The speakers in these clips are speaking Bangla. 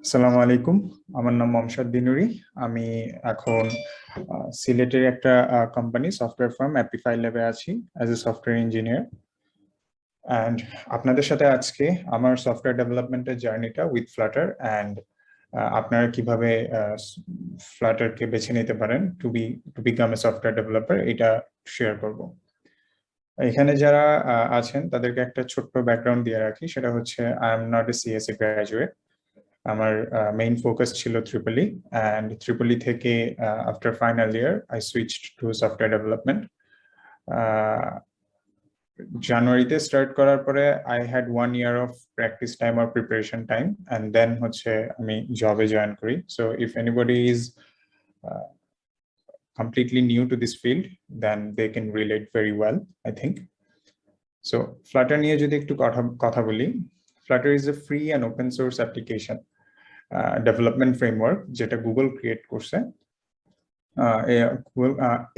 আসসালামু আলাইকুম। আমার নাম মমসাদ দিনুরি। আমি এখন সিলেটের একটা কোম্পানি সফটওয়্যার ফার্ম অ্যাপিফাই ল্যাবে আছি as a software engineer. And আপনাদের সাথে আজকে আমার সফটওয়্যার ডেভেলপমেন্টের জার্নিটা উইথ ফ্লাটার অ্যান্ড আপনারা কিভাবে ফ্লাটারকে বেছে নিতে পারেন to become a software developer এটা শেয়ার করব। এখানে যারা আছেন তাদেরকে একটা ছোট্ট ব্যাকগ্রাউন্ড দিয়ে রাখি, সেটা হচ্ছে I am not a CSC graduate. আমার মেইন ফোকাস ছিল ত্রিপলি, অ্যান্ড ত্রিপলি থেকে after final year I switched to software development. জানুয়ারিতে স্টার্ট করার পরে I had 1 year of practice time আর প্রিপারেশন টাইম, অ্যান্ড দেন হচ্ছে আমি জবে জয়েন করি। So if anybody is completely new to this field, then they can relate very well, I think. So Flutter নিয়ে যদি একটু কথা বলি, Flutter is a free and open source application development framework যেটা গুগল ক্রিয়েট করছে।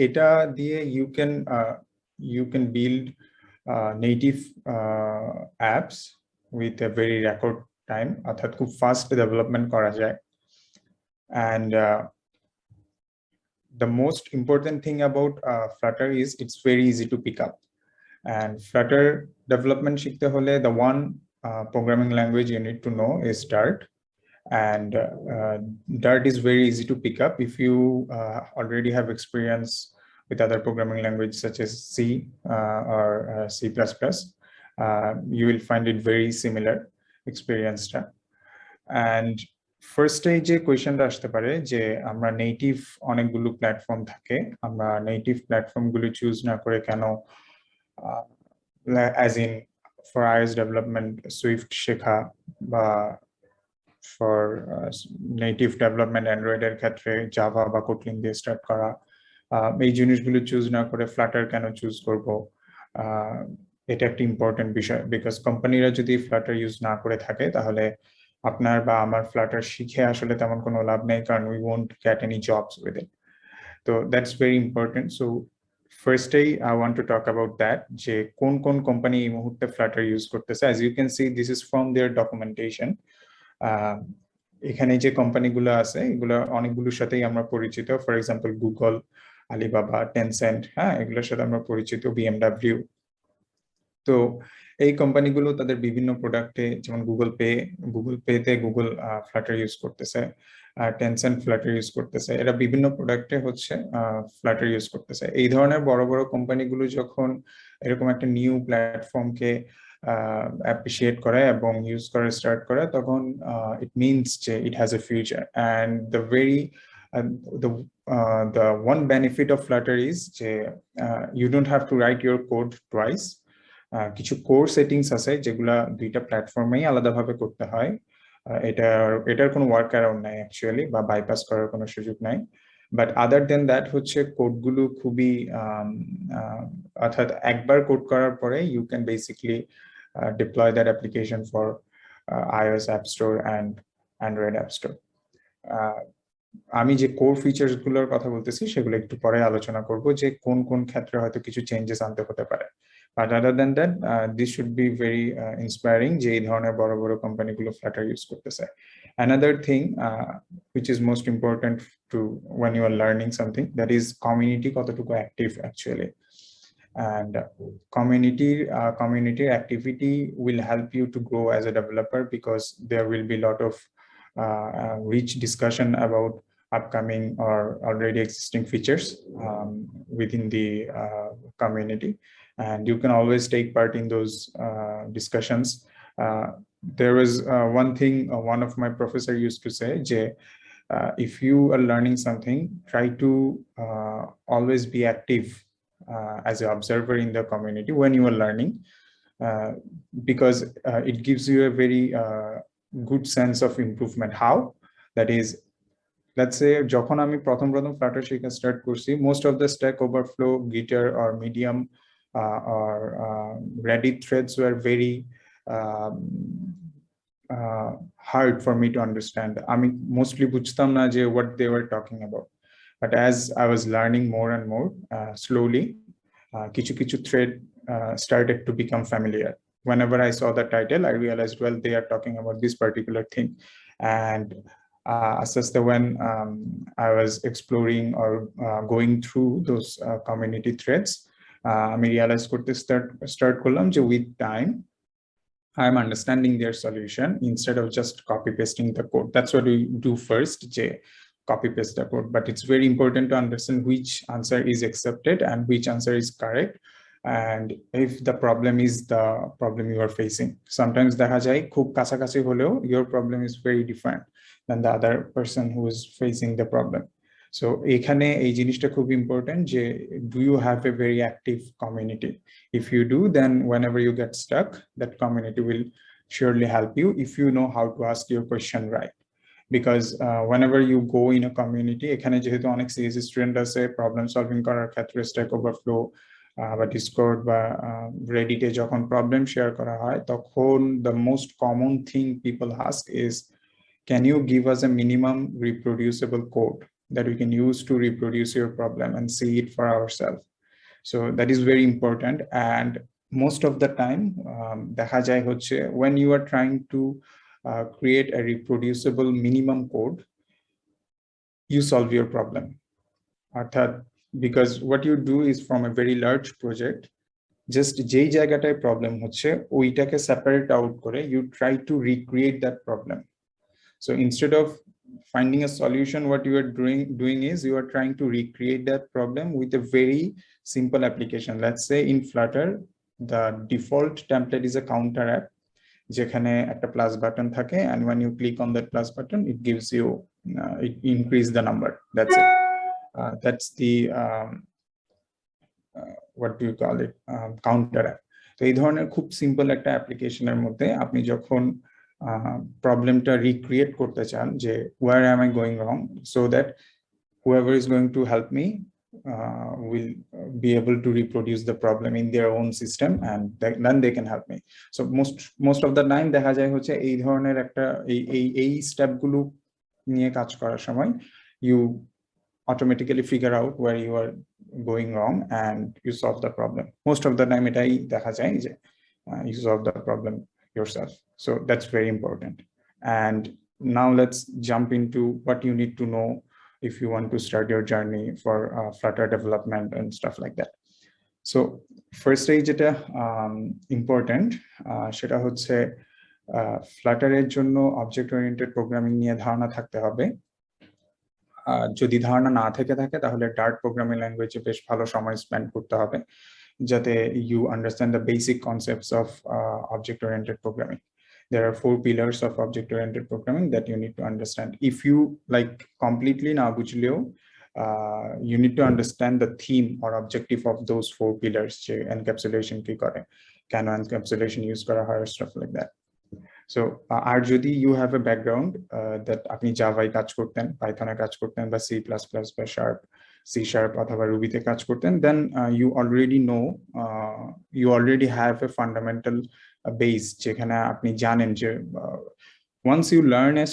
এটা দিয়ে you can build native apps with a very record time, অর্থাৎ খুব ফাস্ট ডেভেলপমেন্ট করা যায়। And the most important thing about Flutter is it's very easy to pick up. And Flutter development শিখতে হলে the one programming language you need to know is Dart. And Dart is very easy to pick up if you already have experience with other programming languages such as C or C++. You will find it very similar experience. And first stage কোয়েশ্চেনটা আসতে পারে যে আমরা নেটিভ অনেকগুলো প্ল্যাটফর্ম থাকে, আমরা নেটিভ প্ল্যাটফর্ম গুলো চুজ না করে কেন as in for iOS development Swift শেখা বা for নেটিভ ডেভেলপমেন্ট অ্যান্ড্রয়েডের ক্ষেত্রে জাভা বা কোটলিন দিয়ে স্টার্ট করা, এই জিনিসগুলো চুজ না করে ফ্লাটার কেন চুজ করব? এটা একটা ইম্পর্টেন্ট বিষয়, বিকজ কোম্পানিরা যদি ফ্লাটার ইউজ না করে থাকে তাহলে আপনার বা আমার ফ্লাটার শিখে আসলে তেমন কোনো লাভ নেই, কারণ we won't get any jobs with it. তো দ্যাটস ভেরি ইম্পর্টেন্ট। সো ফার্স্টেই I want to talk about that, যে কোন কোন কোম্পানি এই মুহূর্তে ফ্লাটার ইউজ করতেছে। As you can see this is from their documentation. এখানে যে কোম্পানিগুলো আছে এগুলো অনেকগুলোর সাথেই আমরা পরিচিত। For example Google, Alibaba, Tencent, হ্যাঁ, এগুলোর সাথে আমরা পরিচিত, বিএমডাব্লিউ। তো এই কোম্পানিগুলো তাদের বিভিন্ন প্রোডাক্টে, যেমন গুগল পেতে গুগল ফ্লাটার ইউজ করতেছে, টেনসেন্ট ফ্লাটার ইউজ করতেছে, এরা বিভিন্ন প্রোডাক্টে হচ্ছে ফ্লাটার ইউজ করতেছে। এই ধরনের বড় বড় কোম্পানিগুলো যখন এরকম একটা নিউ প্ল্যাটফর্মকে অ্যাপ্রিসিয়েট করে এবং ইউজ করে স্টার্ট করে, তখন ইট মিনস যে it has a future. And the one benefit of Flutter is যে you don't have to write your code twice. কিছু কোর সেটিংস আছে যেগুলা দুইটা প্ল্যাটফর্মেই আলাদাভাবে করতে হয়। এটার কোনো ওয়ার্ক অ্যারাউন্ড নাই অ্যাকচুয়ালি, বা বাইপাস করার কোনো সুযোগ নাই। বাট আদার দেন দ্যাট হচ্ছে কোডগুলো খুবই অর্থাৎ একবার কোড করার পরে you can basically deploy that application for iOS app store and Android app store. আমি যে কোর ফিচার্স গুলোর কথা বলতেছি সেগুলো একটু পরে আলোচনা করব, যে কোন কোন ক্ষেত্রে হয়তো কিছু চেঞ্জেস আনতে হতে পারে। But other than that, this should be very inspiring যে এই ধরনের বড় বড় কোম্পানিগুলো ফ্লাটার ইউজ করতেছে। Another thing which is most important to when you are learning something, that is community কতটুকু active actually. And community activity will help you to grow as a developer, because there will be a lot of rich discussion about upcoming or already existing features within the community, and you can always take part in those discussions. There was one thing one of my professor used to say, if you are learning something, try to always be active as an observer in the community when you are learning, because it gives you a very good sense of improvement. How? That is, let's say যখন আমি প্রথম ফ্লাটার শেখা স্টার্ট করছি, most of the Stack Overflow, Gitter or Medium or Reddit threads were very hard for me to understand. আমি mostly বুঝতাম না যে what they were talking about. But as I was learning more and more, slowly কিছু thread started to become familiar. whenever I saw the title, I realized, well, they are talking about this particular thing. And when I was exploring or going through those community threads, I realized start করলাম যে with time I'm understanding their solution instead of just copy pasting the code. That's what we do first, copy paste the code. But it's very important to understand which answer is accepted and which answer is correct, and if the problem is the problem you are facing. Sometimes দেখা যায় খুব কাছাকাছি হলেও your problem is very different than the other person who is facing the problem. So এখানে এই জিনিসটা খুব important যে do you have a very active community? If you do, then whenever you get stuck, that community will surely help you if you know how to ask your question right. Because whenever you go in a community, এখানে যেহেতু অনেক সিএসসি স্টুডেন্ট আছে, প্রবলেম সলভিং করার ক্ষেত্রে স্ট্যাক ওভারফ্লো বা ডিসকর্ড বা রেডিটে যখন প্রবলেম শেয়ার করা হয়, তখন the most common thing people ask is, can you give us a minimum reproducible code that we can use to reproduce your problem and see it for ourselves? So that is very important. And most of the time দেখা যায় হচ্ছে when you are trying to create a reproducible minimum code, you solve your problem. Because what you do is from a very large project, just যেই জায়গাটায় problem হচ্ছে ওইটাকে separate out করে you try to recreate that problem. So instead of finding a solution, what you are doing is you are trying to recreate that problem with a very simple application. Let's say in Flutter, the default template is a counter app, যেখানে একটা plus button থাকে, and when you click on that plus button, it gives you, it increase the number. That's it. That's the what do you call it, counter app. তো এই ধরনের খুব সিম্পল একটা অ্যাপ্লিকেশনের মধ্যে আপনি যখন প্রবলেমটা রিক্রিয়েট করতে চান যে where am I going wrong, so that whoever is going to help me will be able to reproduce the problem in their own system, and then they can help me. So most of the time দেখা যায় হচ্ছে এই ধরনের একটা এই স্টেপগুলো নিয়ে কাজ করার সময় you automatically figure out where you are going wrong and you solve the problem. Most of the time এটাই দেখা যায় যে you solve the problem yourself. So that's very important. And now let's jump into what you need to know if you want to start your journey for Flutter development and stuff like that. So first যেটা important সেটা হচ্ছে Flutter এর জন্য object oriented programming নিয়ে ধারণা থাকতে হবে। যদি ধারণা না থেকে থাকে তাহলে Dart programming language বেশ ভালো সময় স্পেন্ড করতে হবে যাতে you understand the basic concepts of object oriented programming. There are 4 pillars of object oriented programming that you need to understand. If you like completely na bujhleo, you need to understand the theme or objective of those 4 pillars, je encapsulation ki kore, কেন encapsulation use kora hoy, stuff like that. So আর যদি you have a background that আপনি জাভায় কাজ করতেন, পাইথনে কাজ করতেন, বা C++ বা C# অথবা রুবিতে কাজ করতেন, then you already know, you already have a fundamental base যেখানে আপনি জানেন যে once you learn a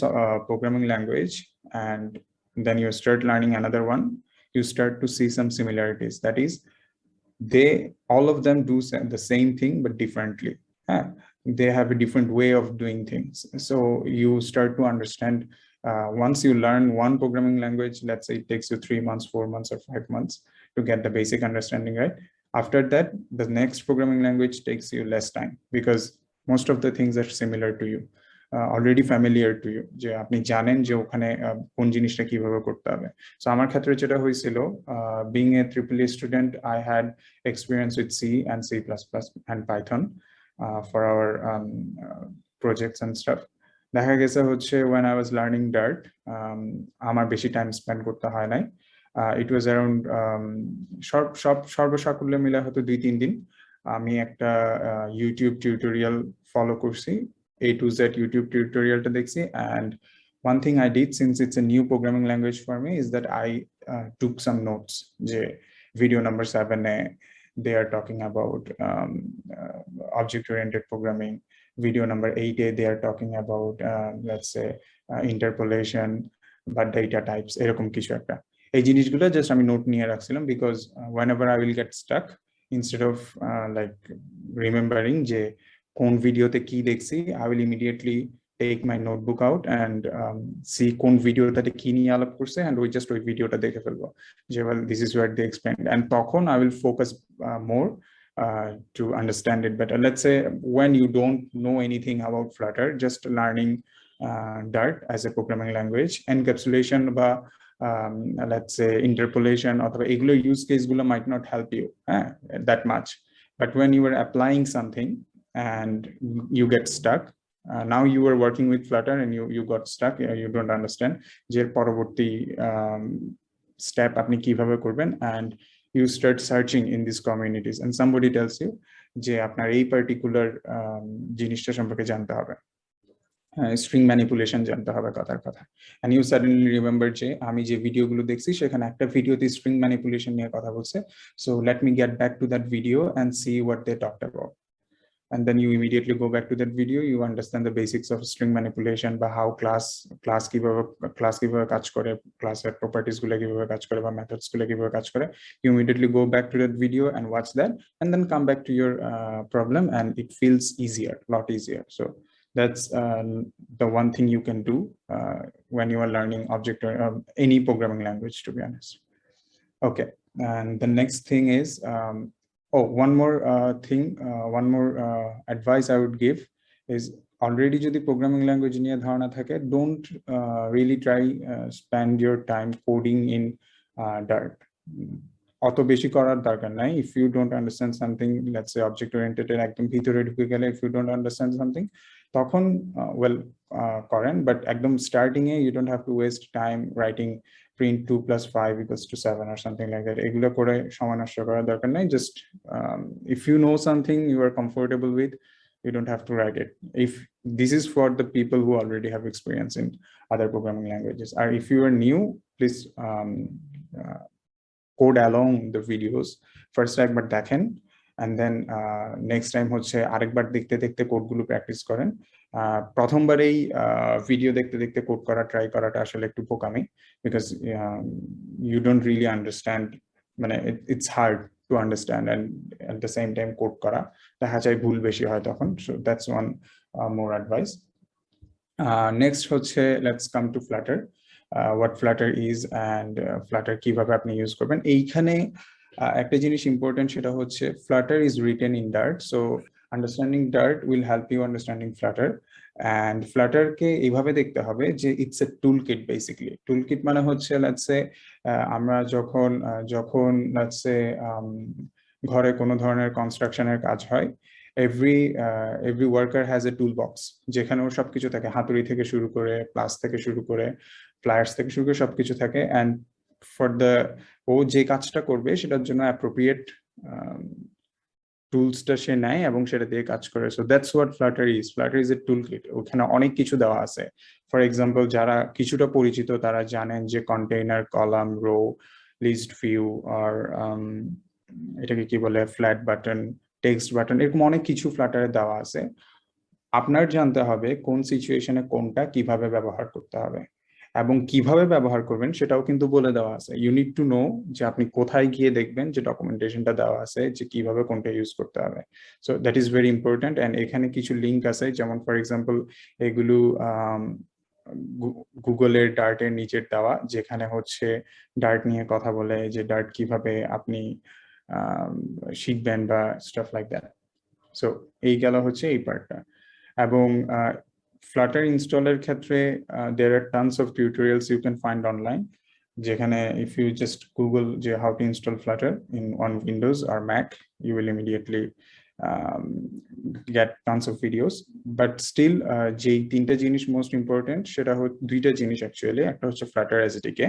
programming language and then you start learning another one, you start to see some similarities. That is, all of them do the same thing but differently. They have a different way of doing things. So you start to understand, once you learn one programming language, let's say it takes you 3 months, 4 months, or 5 months to get the basic understanding right. After that, the next programming language takes you less time because most of the things are similar to you, already familiar to you, যে আপনি জানেন যে ওখানে কোন জিনিসটা কিভাবে করতে হবে। So আমার ক্ষেত্রে যেটা হয়েছিল, being a EEE student, I had experience with C and C++ and Python for our projects and stuff. দেখা গেছে হচ্ছে when I was learning Dart, আমার বেশি টাইম স্পেন্ড করতে হয় নাই। It was around সর্বসাকুল্যে মিলে হয়তো 2-3 দিন আমি একটা ইউটিউব টিউটোরিয়াল ফলো করছি, A to Z YouTube টিউটোরিয়ালটা দেখছি। And one thing I did, since it's a new programming language for me, is that I took some notes. যে video number 7 they are talking about object-oriented programming. Video number 8 they are talking about let's say interpolation বা data types, এরকম কিছু একটা। এই জিনিসগুলো জাস্ট আমি নোট নিয়ে রাখছিলাম because whenever I will get stuck, instead of like remembering যে কোন ভিডিওতে কি দেখছি, I will immediately take my notebook out and see কোন ভিডিওটাতে কি নিয়ে আলাপ করছে, and we just ওই ভিডিওটা দেখে ফেলবো যে well this is what they explained, and তখন I will focus more to understand it better. Let's say when you don't know anything about Flutter, just learning Dart as a programming language, encapsulation বা let's say interpolation অথবা এগুলো use case গুলো might not help you that much, but when you are applying something and you get stuck, now you are working with Flutter and you got stuck, you don't understand যে পরবর্তী step আপনি কিভাবে করবেন, and you start searching in these communities and somebody tells you যে আপনার এই particular জিনিসটা সম্পর্কে জানতে হবে, string manipulation জানতে হবে কথার কথা, and you suddenly remember যে আমি যে ভিডিওগুলো দেখছি সেখানে একটা ভিডিওতে string manipulation নিয়ে কথা বলছে, so let me get back to that video and see what they talked about. And then you immediately go back to that video, you understand the basics of string manipulation বা how class কিভাবে কাজ করে, classের properties গুলো কিভাবে কাজ করে বা methods গুলো কিভাবে কাজ করে, you immediately go back to that video and watch that and then come back to your problem, and it feels easier, a lot easier. So that's the one thing you can do when you are learning object or any programming language, to be honest. Okay, and the next thing is one more thing, one more advice I would give is, already যদি programming language নিয়ে ধারণা থাকে, don't really try spend your time coding in Dart. অত বেশি করার দরকার নাই. If you don't understand something, let's say object oriented একদম ভিতরে ঢুকে গেলে, if you don't understand something, তখন well করেন, but একদম starting A you don't have to waste time writing print 2 plus 5 equals to 7 or something like that. এগুলো করে সময় নষ্ট করার দরকার নাই. Just if you know something you are comfortable with, you don't have to write it. If this is for the people who already have experience in other programming languages, or if you are new, please code along the videos first একবার দেখেন, and then next time হচ্ছে আরেকবার দেখতে দেখতে কোডগুলো প্র্যাকটিস করেন. প্রথমবারেই ভিডিও দেখতে দেখতে কোড করা ট্রাই করাটা আসলে একটু বোকামি, because you don't really understand, মানে it's hard to understand, and at the same time code করা দেখা যায় ভুল বেশি হয় তখন. So that's one more advice. Next হচ্ছে let's come to Flutter. What Flutter is and Flutter কিভাবে আপনি ইউজ করবেন. এইখানে একটা জিনিস ইম্পর্টেন্ট, সেটা হচ্ছে Flutter is written in Dart, so understanding Dart will help you understanding Flutter. And Flutter কে এইভাবে দেখতে হবে যে it's a toolkit basically. Toolkit মানে হচ্ছে let's say আমরা যখন let's say ঘরে কোনো ধরনের কনস্ট্রাকশনের কাজ হয়, every worker has a toolbox যেখানে ওর সবকিছু থাকে, হাতুড়ি থেকে শুরু করে প্লাস থেকে শুরু করে প্লায়ার্স থেকে শুরু করে সবকিছু থাকে, and for the ও যে কাজটা করবে সেটার জন্য অ্যাপ্রোপ্রিয়েট টুলসটা সে নেয় এবং সেটা দিয়ে কাজ করে. So that's what Flutter is. Flutter is a toolkit. ওখানে অনেক কিছু দেওয়া আছে. ফর এক্সাম্পল, যারা কিছুটা পরিচিত তারা জানেন যে container, column, row, list view, আর এটাকে কি বলে, ফ্ল্যাট বাটন, টেক্সট বাটন, এরকম অনেক কিছু Flutter দেওয়া আছে. আপনার জানতে হবে কোন সিচুয়েশনে কোনটা কিভাবে ব্যবহার করতে হবে, এবং কিভাবে ব্যবহার করবেন সেটাও কিন্তু বলে দেওয়া আছে. ইউ নিড টু নো যে আপনি কোথায় গিয়ে দেখবেন যে ডকুমেন্টেশনটা দেওয়া আছে যে কিভাবে কোনটা ইউজ করতে হবে. So that is very important. And এখানে কিছু লিঙ্ক আছে, যেমন ফর এক্সাম্পল এগুলো গুগলের ডার্টের নিচের দেওয়া, যেখানে হচ্ছে ডার্ট নিয়ে কথা বলে, যে ডার্ট কিভাবে আপনি শিখবেন বা স্টাফ লাইক দ্যাট. সো এই গেল হচ্ছে এই পার্টটা. এবং Flutter installer ক্ষেত্রে there are tons of tutorials you can find online, যেখানে if you just Google যে how to install Flutter on Windows or Mac, you will immediately get tons of videos. But still যে তিনটা জিনিস most important, সেটা হচ্ছে দুইটা জিনিস actually. একটা হচ্ছে Flutter SDK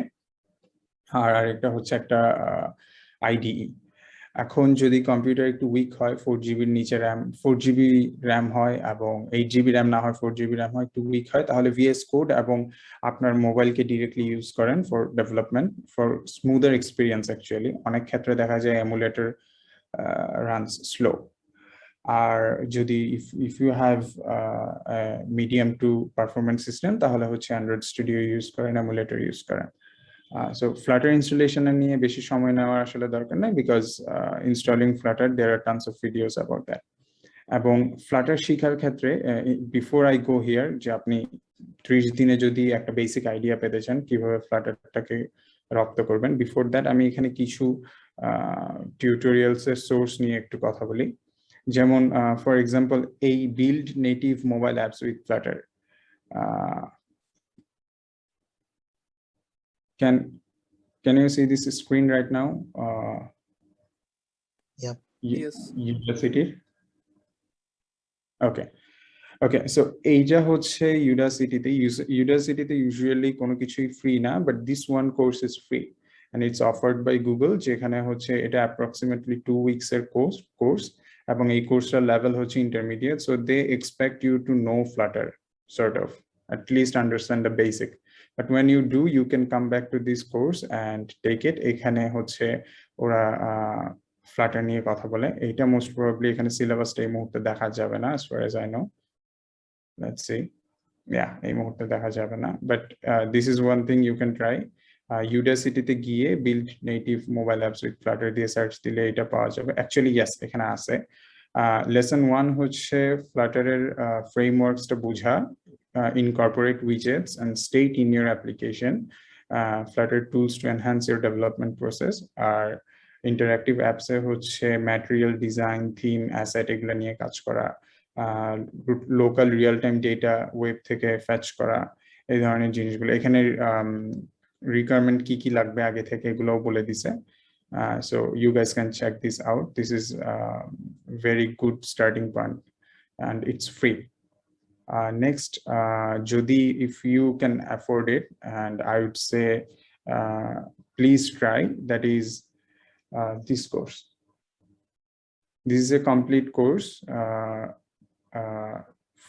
আর আরেকটা হচ্ছে একটা IDE. এখন যদি কম্পিউটার একটু উইক হয়, 4GB নিচে র্যাম, 4GB র্যাম হয় এবং 8GB র্যাম না হয়, 4GB র্যাম হয়, একটু উইক হয়, তাহলে VS কোড এবং আপনার মোবাইলকে ডিরেক্টলি ইউজ করেন for development, for smoother experience. Actually অনেক ক্ষেত্রে দেখা যায় এমুলেটর রানস স্লো। আর যদি if you have medium to performance system, তাহলে হচ্ছে অ্যান্ড্রয়েড স্টুডিও ইউজ করেন, এমুলেটর ইউজ করেন। So Flutter installation নিয়ে বেশি সময় নেওয়ার আসলে দরকার নাই, because installing Flutter there are tons of videos about that. এবং ফ্লাটার শেখার ক্ষেত্রে বিফোর আই গো হিয়ার যে আপনি 30 দিনে যদি একটা বেসিক আইডিয়া পেতে চান কিভাবে ফ্লাটারটাকে রপ্ত করবেন, বিফোর দ্যাট আমি এখানে কিছু টিউটোরিয়ালস এর সোর্স নিয়ে একটু কথা বলি। যেমন ফর এক্সাম্পল এই build native mobile apps with Flutter, can you see this screen right now? Yep. Yes. Udacity. Okay. Okay, so এইটা হচ্ছে Udacity-তে Udacity-তে usually কোনো কিছুই free না, but this one course is free and it's offered by Google, যেখানে হচ্ছে এটা approximately 2 weeks এর course এবং এই কোর্সটার level হচ্ছে intermediate, so they expect you to know Flutter, sort of, at least understand the basic. But when you do, you can come back to this course and take it. এখানে হচ্ছে ওরা Flutter নিয়ে কথা বলে। এটা most probably এখানে syllabus-টা এই মুহূর্তে দেখা যাবে না, as far as I know. Let's see. Yeah, এই মুহূর্তে দেখা যাবে না, but this is one thing you can try. Udacity-তে গিয়ে build native mobile apps with Flutter দিয়ে search দিলে এটা পাওয়া যাবে। Actually yes, এখানে আছে। Lesson 1 হচ্ছে Flutter এর frameworks-টা বোঝা, incorporate widgets and state in your application, Flutter tools to enhance your development process. R interactive apps এ হচ্ছে material design, theme, asset এগুলো নিয়ে কাজ করা, local real time data web থেকে ফেচ করা, এই ধরনের জিনিসগুলো। এখানে রিকোয়ারমেন্ট কি কি লাগবে আগে থেকে এগুলোও বলে দিছে। So you guys can check this out. This is a very good starting point and it's free. Next, Jodi, if you can afford it, and I would say please try, that is this course. This is a complete course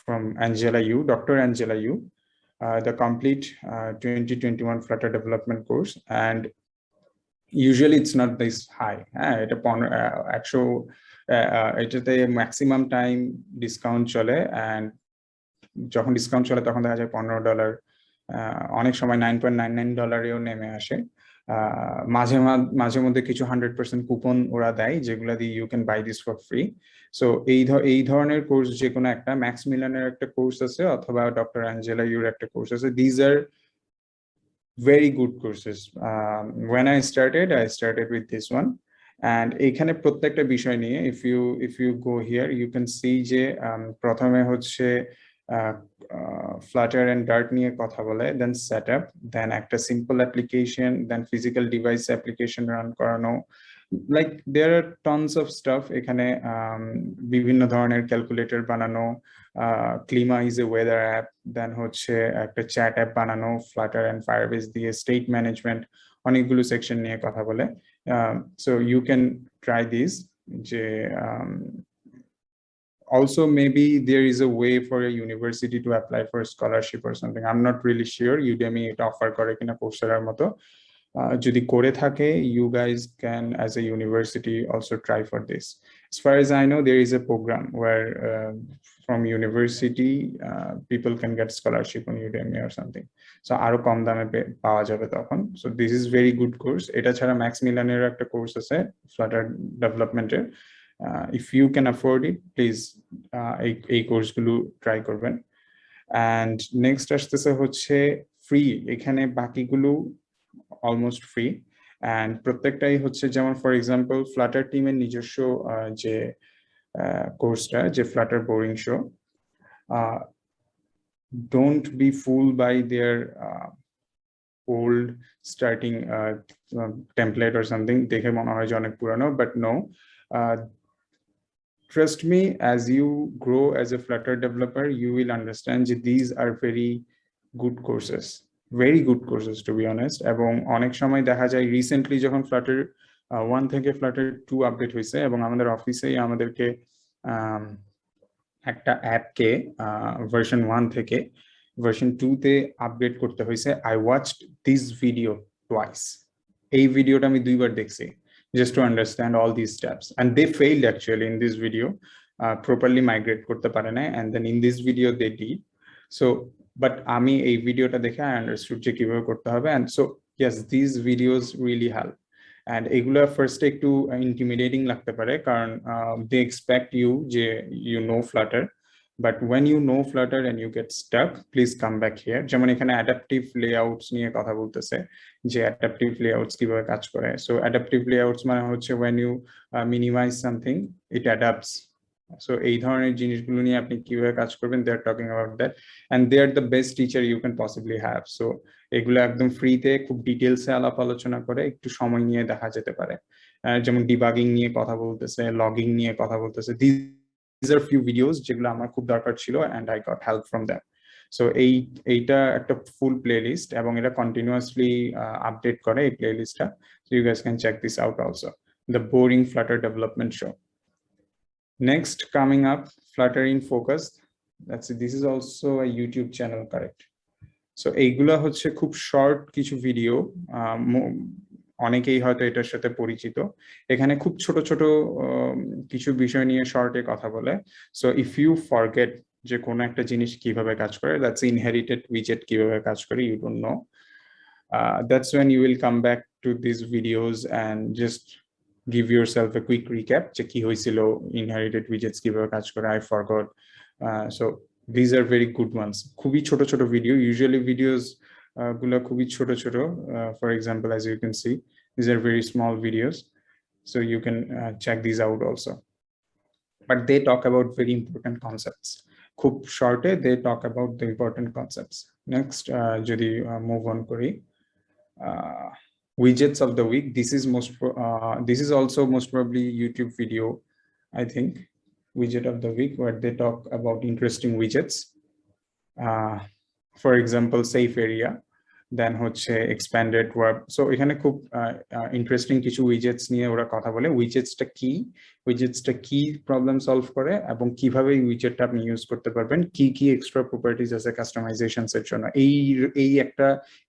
from Angela Yu, Dr. Angela Yu, the complete 2021 Flutter development course, and usually it's not this high. It's a maximum time discount chole, and যখন ডিসকাউন্ট চলে তখন দেখা যায় $15, অনেক সময় $9.99 নেমে আসে। মাঝে মধ্যে কিছু 100% কুপন ওরা দেয় যেগুলো দিয়ে you can buy this for free. So এই ধরনের কোর্স যে কোনো একটা, ম্যাক্স মিলানের একটা কোর্স আছে অথবা ডক্টর অ্যাঞ্জেলা ইউর একটা কোর্স আছে, these are very good courses. when I started with this one, and এখানে প্রত্যেকটা বিষয় নিয়ে if you go here you can see যে প্রথমে হচ্ছে Flutter and Dart নিয়ে কথা বলে, then setup, then একটা simple application, then physical device application run করানো, like there are tons of stuff এখানে। বিভিন্ন ধরনের ক্যালকুলেটর বানানো, Klima is a weather app, then হচ্ছে একটা chat app বানানো Flutter and Firebase দিয়ে, state management, অনেকগুলো সেকশন নিয়ে কথা বলে। So you can try this, যে also maybe there is a way for a university to apply for a scholarship or something. I'm not really sure Udemy it offer করে কিনা Coursera মতো। যদি করে থাকে, you guys can as a university also try for this. As far as I know, there is a program where from university people can get scholarship on Udemy or something. So আরো কম দামে পাওয়া যাবে তখন। So this is very good course. এটা ছাড়া ম্যাক্স মিলানের একটা কোর্স আছে Flutter ডেভেলপমেন্টের। If you can afford it, please এই কোর্সগুলো ট্রাই করবেন। And next আসতেছে হচ্ছে ফ্রি, এখানে বাকিগুলো অলমোস্ট ফ্রি, and প্রত্যেকটাই হচ্ছে যেমন ফর এক্সাম্পল ফ্লাটার টিমের নিজস্ব যে কোর্সটা, যে Flutter boring show, don't be fooled by their old starting template or something, দেখে মনে হয় যে অনেক পুরানো, but no, trust me, as you grow as a Flutter developer, you will understand that these are very good courses, to be honest. এবং অনেক সময় দেখা যায় রিসেন্টলি যখন Flutter 1 থেকে Flutter 2 আপডেট হয়েছে এবং আমাদের অফিসেই আমাদেরকে একটা অ্যাপকে ভার্সন 1 থেকে ভার্সন 2 তে আপডেট করতে হয়েছে। I watched this video twice. এই ভিডিওটা আমি দুইবার দেখছি just to understand all these steps, and they failed actually in this video, properly migrate korte pare na, and then in this video they did. So but ami ei video ta dekhe I understood je kibabe korte hobe, and so yes, these videos really help. and এগুলা ফার্স্টে একটু ইন্টিমিডেটিং লাগতে পারে কারণ দে এক্সপেক্ট ইউ যে you know Flutter, but when you know Flutter and you get stuck please come back here. যেমন এখানে অ্যাডাপটিভ লেআউটস নিয়ে কথা বলতেছে যে অ্যাডাপটিভ লেআউটস কিভাবে কাজ করে। সো অ্যাডাপটিভ লেআউটস মানে হচ্ছে when you minimize something it adapts. So এই ধরনের জিনিসগুলো নিয়ে আপনি কিভাবে কাজ করবেন, they are talking about that and they are the best teacher you can possibly have. So এগুলো একদম ফ্রিতে খুব ডিটেলসে আলাপ আলোচনা করে একটু সময় নিয়ে দেখা যেতে পারে। যেমন ডিবাগিং নিয়ে কথা বলতেছে, লগিং নিয়ে কথা বলতেছে। দিস আর ফিউ ভিডিওস যেগুলো আমার খুব দরকার ছিল and I got help from them. So এইটা একটা ফুল প্লে লিস্ট এবং এটা কন্টিনিউয়াসলি আপডেট করে এই প্লে লিস্টটা। So you guys can check this out also, the boring Flutter development show. Next coming up, Flutter in Focus. This is also a YouTube channel, correct? So এইগুলা হচ্ছে খুব শর্ট কিছু ভিডিও, অনেকেই হয়তো এটার সাথে পরিচিত। এখানে খুব ছোট ছোট কিছু বিষয় নিয়ে শর্টে কথা বলে। সো ইফ ইউ ফরগেট যে কোনো একটা জিনিস কিভাবে কাজ করে, দ্যাটস ইনহেরিটেড উইজেট কিভাবে কাজ করে, you don't know, that's when you will come back to these videos and just give yourself a quick recap যে কি হয়েছিল, inherited widgets কিভাবে কাজ করে, I forgot. So these are very good ones. খুবই ছোট ছোট ভিডিও, usually videos গুলা খুবই ছোট ছোট, for example as you can see these are very small videos, so you can check these out also, but they talk about very important concepts. খুব শর্টে they talk about the important concepts. Next যদি move on করি, widgets of the week. This is also most probably YouTube video, I think, widget of the week, where they talk about interesting widgets. For example, safe area, then হচ্ছে expanded web. So এখানে খুব ইন্টারেস্টিং কিছু উইজেটস নিয়ে ওরা কথা বলে। উইজেটসটা কি প্রবলেম সলভ করে এবং কিভাবে এই উইজেটটা আপনি ইউজ করতে পারবেন, কি এক্সট্রা প্রপার্টিজ আছে কাস্টমাইজেশনস এর জন্য।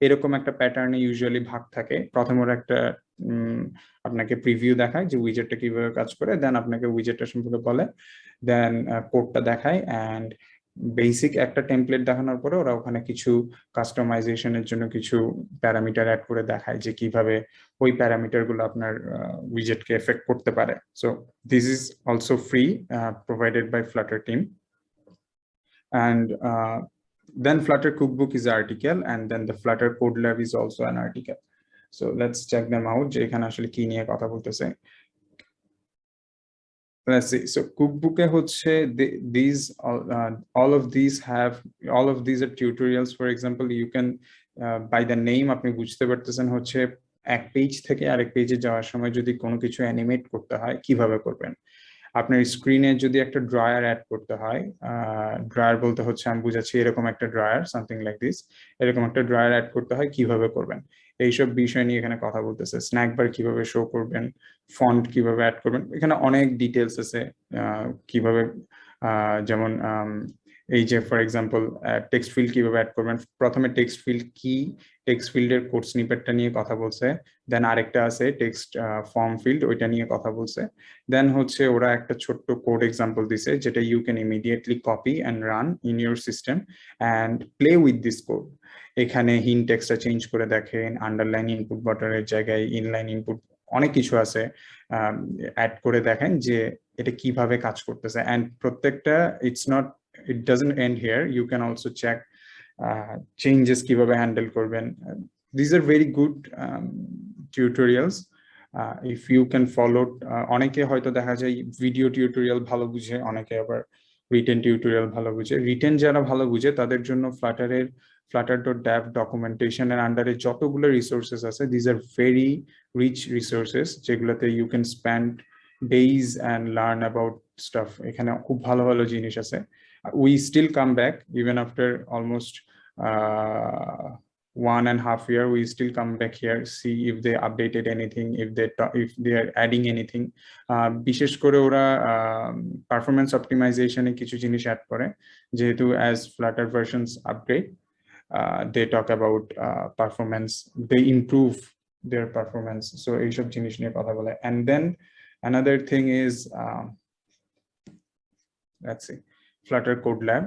এরকম একটা প্যাটার্নে ইউজুয়ালি ভাগ থাকে। প্রথমে ওরা একটা আপনাকে প্রিভিউ দেখায় যে উইজেটটা কিভাবে কাজ করে, দেন আপনাকে উইজেটটা সম্পর্কে বলে, দেন কোডটা দেখায়, অ্যান্ড বেসিক একটা টেমপ্লেট দেখানোর পরে ওরা ওখানে কিছু কাস্টমাইজেশনের জন্য কিছু প্যারামিটার অ্যাড করে দেখায় যে কিভাবে ওই প্যারামিটার গুলো আপনার উইজেটকে এফেক্ট করতে পারে। So this is also free, provided by Flutter team. And then Flutter Cookbook is an article, and then the Flutter Code Lab is also an article. So let's check them out যে এখানে আসলে কি নিয়ে কথা বলতেছে। Let's see. So cookbook হচ্ছে all of these are tutorials. For example, you can by the name আপনি বুঝতে পারতেছেন হচ্ছে এক পেজ থেকে আরেক পেজে যাওয়ার সময় যদি কোনো কিছু অ্যানিমেট করতে হয় কিভাবে করবেন। আপনার স্ক্রিনে যদি একটা ড্রয়ার অ্যাড করতে হয়, ড্রয়ার বলতে হচ্ছে আমি বুঝাচ্ছি এরকম একটা ড্রয়ার, সামথিং লাইক দিস, এরকম একটা ড্রয়ার অ্যাড করতে হয় কিভাবে করবেন, এইসব বিষয় নিয়ে এখানে কথা বলতেছে। স্ন্যাক বার কিভাবে শো করবেন, ফন্ট কিভাবে অ্যাড করবেন, এখানে অনেক ডিটেলস আছে কিভাবে, যেমন এই যে ফর এক্সাম্পল টেক্সট ফিল্ড কিভাবে অ্যাড করবেন। প্রথমে টেক্সট ফিল্ড কি, টেক্সট ফিল্ডের কোড স্নিপেটটা নিয়ে কথা বলছে, দেন আরেকটা আছে টেক্সট ফর্ম ফিল্ড, ওইটা নিয়ে কথা বলছে, দেন হচ্ছে ওরা একটা ছোট্ট কোড এক্সাম্পল দিছে যেটা you can immediately copy and run in your system and play with this code. এখানে হিন্ট টেক্সটটা চেঞ্জ করে দেখেন, আন্ডারলাইন ইনপুট বাটনের জায়গায় ইনলাইন ইনপুট, অনেক কিছু আছে, অ্যাড করে দেখেন যে এটা কিভাবে কাজ করতেছে। অ্যান্ড প্রত্যেকটা it doesn't end here, you can also check changes কিভাবে হ্যান্ডেল করবেন। These are very good tutorials if you can follow. অনেকে হয়তো দেখা যায় ভিডিও টিউটোরিয়াল ভালো বুঝে, অনেকে আবার রিটেন টিউটোরিয়াল ভালো বুঝে। রিটেন যারা ভালো বুঝে তাদের জন্য flutter.dev ডকুমেন্টেশনের আন্ডারে যতগুলো রিসোর্সেস আছে, these are very rich resources যেগুলোতে you can spend days and learn about stuff. এখানে খুব ভালো ভালো জিনিস আছে। We still come back even after almost 1.5 years. We still come back here, see if they updated anything, if they are adding anything. বিশেষ করে ওরা পারফরম্যান্স অপটিমাইজেশনে কিছু জিনিস অ্যাড করে, যেহেতু as Flutter versions upgrade, they talk about performance, they improve their performance. So এইসব জিনিস নিয়ে কথা বলে। And then another thing is let's see, Flutter Code Lab.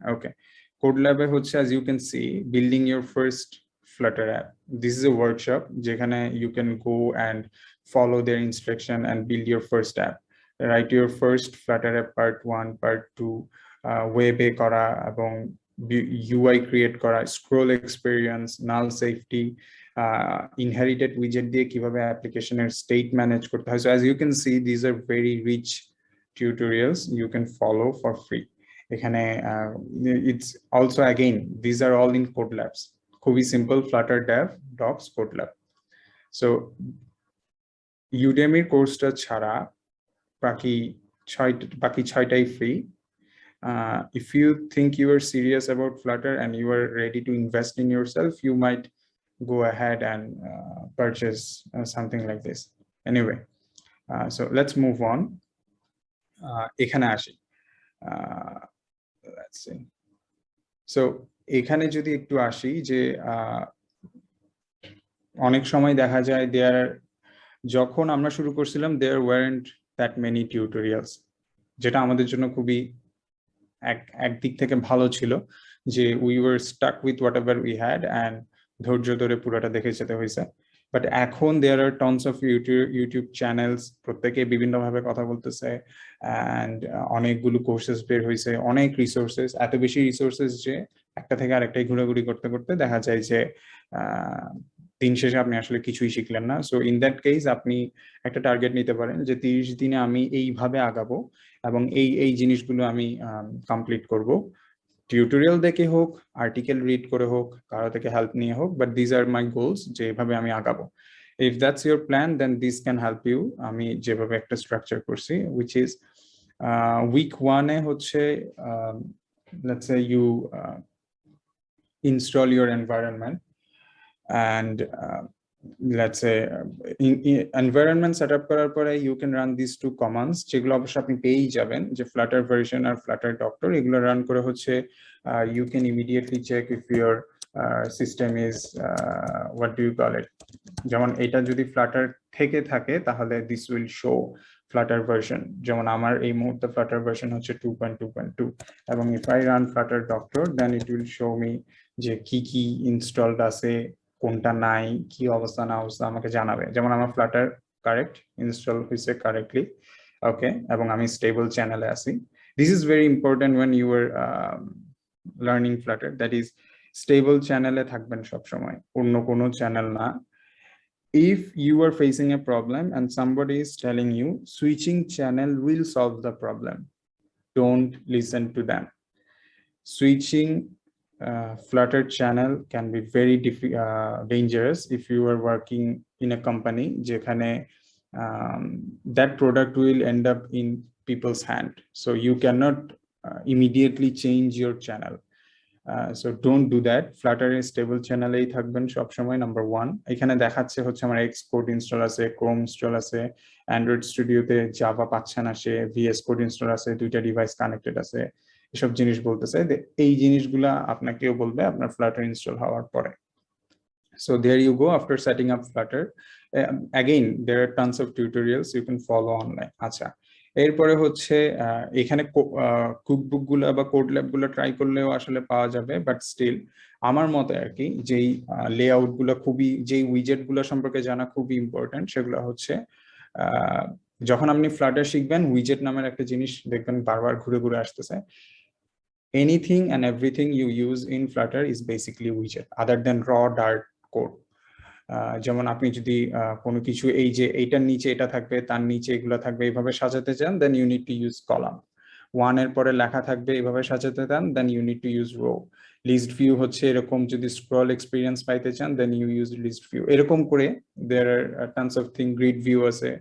Okay, Code Lab হচ্ছে, as you can see, building your first Flutter app. This is a workshop যেখানে you can go and follow their instruction and build your first app. Write your first Flutter app part 1, part 2, web-এ করা এবং UI create করা, scroll experience, null safety, inherited widget দিয়ে কিভাবে অ্যাপ্লিকেশনের state manage করতে হয়. So as you can see, these are very rich tutorials you can follow for free. এখানে it's also again these are all in Code Labs. খুবই simple Flutter Dev Docs Code Lab. So Udemy কোর্সটা ছাড়া বাকি ছয়টাই free. If you think you are serious about Flutter and you are ready to invest in yourself, you might go ahead and purchase something like this. Anyway, so let's move on. এখানে আসি. Let's see. So এখানে যদি একটু আসি যে অনেক সময় দেখা যায় যখন আমরা শুরু করছিলাম there weren't that many tutorials, যেটা আমাদের জন্য খুবই একদিক থেকে ভালো ছিল যে we were stuck with whatever we had and ধৈর্য ধরে পুরোটা দেখে যেতে হয়েছে. বাট এখন there are tons of YouTube channels, প্রত্যেকে বিভিন্নভাবে কথা বলতেছে and অনেকগুলো কোর্সেস বের হয়েছে, অনেক রিসোর্সেস, এত বেশি রিসোর্সেস যে একটা থেকে আরেকটাই ঘোরাঘুরি করতে করতে দেখা যায় যে দিন শেষে আপনি আসলে কিছুই শিখলেন না. সো ইন দ্যাট কেস আপনি একটা টার্গেট নিতে পারেন যে 30 দিনে আমি এইভাবে আগাবো এবং এই জিনিসগুলো আমি কমপ্লিট করব. টিউটোরিয়াল দেখে হোক, আর্টিকেল রিড করে হোক, কারো থেকে হেল্প নিয়ে হোক, but this are my goals যে এভাবে আমি আগাবো. If that's your plan then this can help you. আমি যেভাবে একটা স্ট্রাকচার করছি উইচ ইজ উইক 1 এ হচ্ছে let's say you install your environment and let's say environment setup করার পরে you can run these two commands যেগুলো অবশ্যই আপনি পেয়েই যাবেন যে flutter version আর flutter doctor. এগুলো রান করে হচ্ছে you can immediately check if your system is what do you call it, যেমন এটা যদি flutter থেকে থাকে তাহলে this will show flutter version, যেমন আমার এই মুহূর্তে flutter version হচ্ছে 2.2.2 এবং if I run flutter doctor then it will show me যে কি installed আছে, কোনটা নাই, কি অবস্থা না অবস্থা আমাকে জানাবে. যেমন আমার ফ্লাটার কারেক্ট ইনস্টল হয়েছে কারেক্টলি, ওকে, এবং আমি স্টেবল চ্যানেলে আছি. This is very important when you are learning Flutter, that is stable চ্যানেলে থাকবেন সবসময়, অন্য কোনো চ্যানেল না. If you are facing a problem and somebody is telling you switching channel will solve the problem, don't listen to them. Switching Flutter channel can be very dangerous if you are working in a company যেখানে that product will end up in people's hand, so you cannot immediately change your channel. So don't do that. Flutter is stable channel এই থাকবেন সব সময়. নাম্বার 1 এখানে দেখাচ্ছে হচ্ছে আমার Xcode ইনস্টল আছে, Chrome ইনস্টল আছে, Android Studio তে Java 5 আসে, VS Code ইনস্টল আছে, দুইটা ডিভাইস কানেক্টেড আছে, এসব জিনিস বলতেছে. এই জিনিসগুলা আপনাকেও বলবে আপনার Flutter ইনস্টল হওয়ার পরে. So there you go. After setting up Flutter, again there are tons of tutorials you can follow online. আচ্ছা, এরপরে হচ্ছে এখানে কুকবুক গুলা বা কোড ল্যাব গুলা ট্রাই করলেও আসলে পাওয়া যাবে, বাট স্টিল আমার মতে আর কি যেই লেআউট গুলা খুবই, যেই উইজেট গুলা সম্পর্কে জানা খুবই ইম্পর্টেন্ট, সেগুলো হচ্ছে যখন আপনি ফ্লাটার শিখবেন উইজেট নামের একটা জিনিস দেখবেন বারবার ঘুরে ঘুরে আসতেছে. Anything and everything you use in Flutter is basically widget other than raw Dart code. যেমন আপনি যদি কোনো কিছু এই যে এইটার নিচে এটা থাকবে, তার নিচে এগুলো থাকবে, এইভাবে সাজাতে চান, then you need to use column. 1 এর পরে লেখা থাকবে, এইভাবে সাজাতে চান, then you need to use row. List view হচ্ছে এরকম, যদি scroll experience পাইতে চান then you use list view. এরকম করে there are tons of things. Grid view আছে,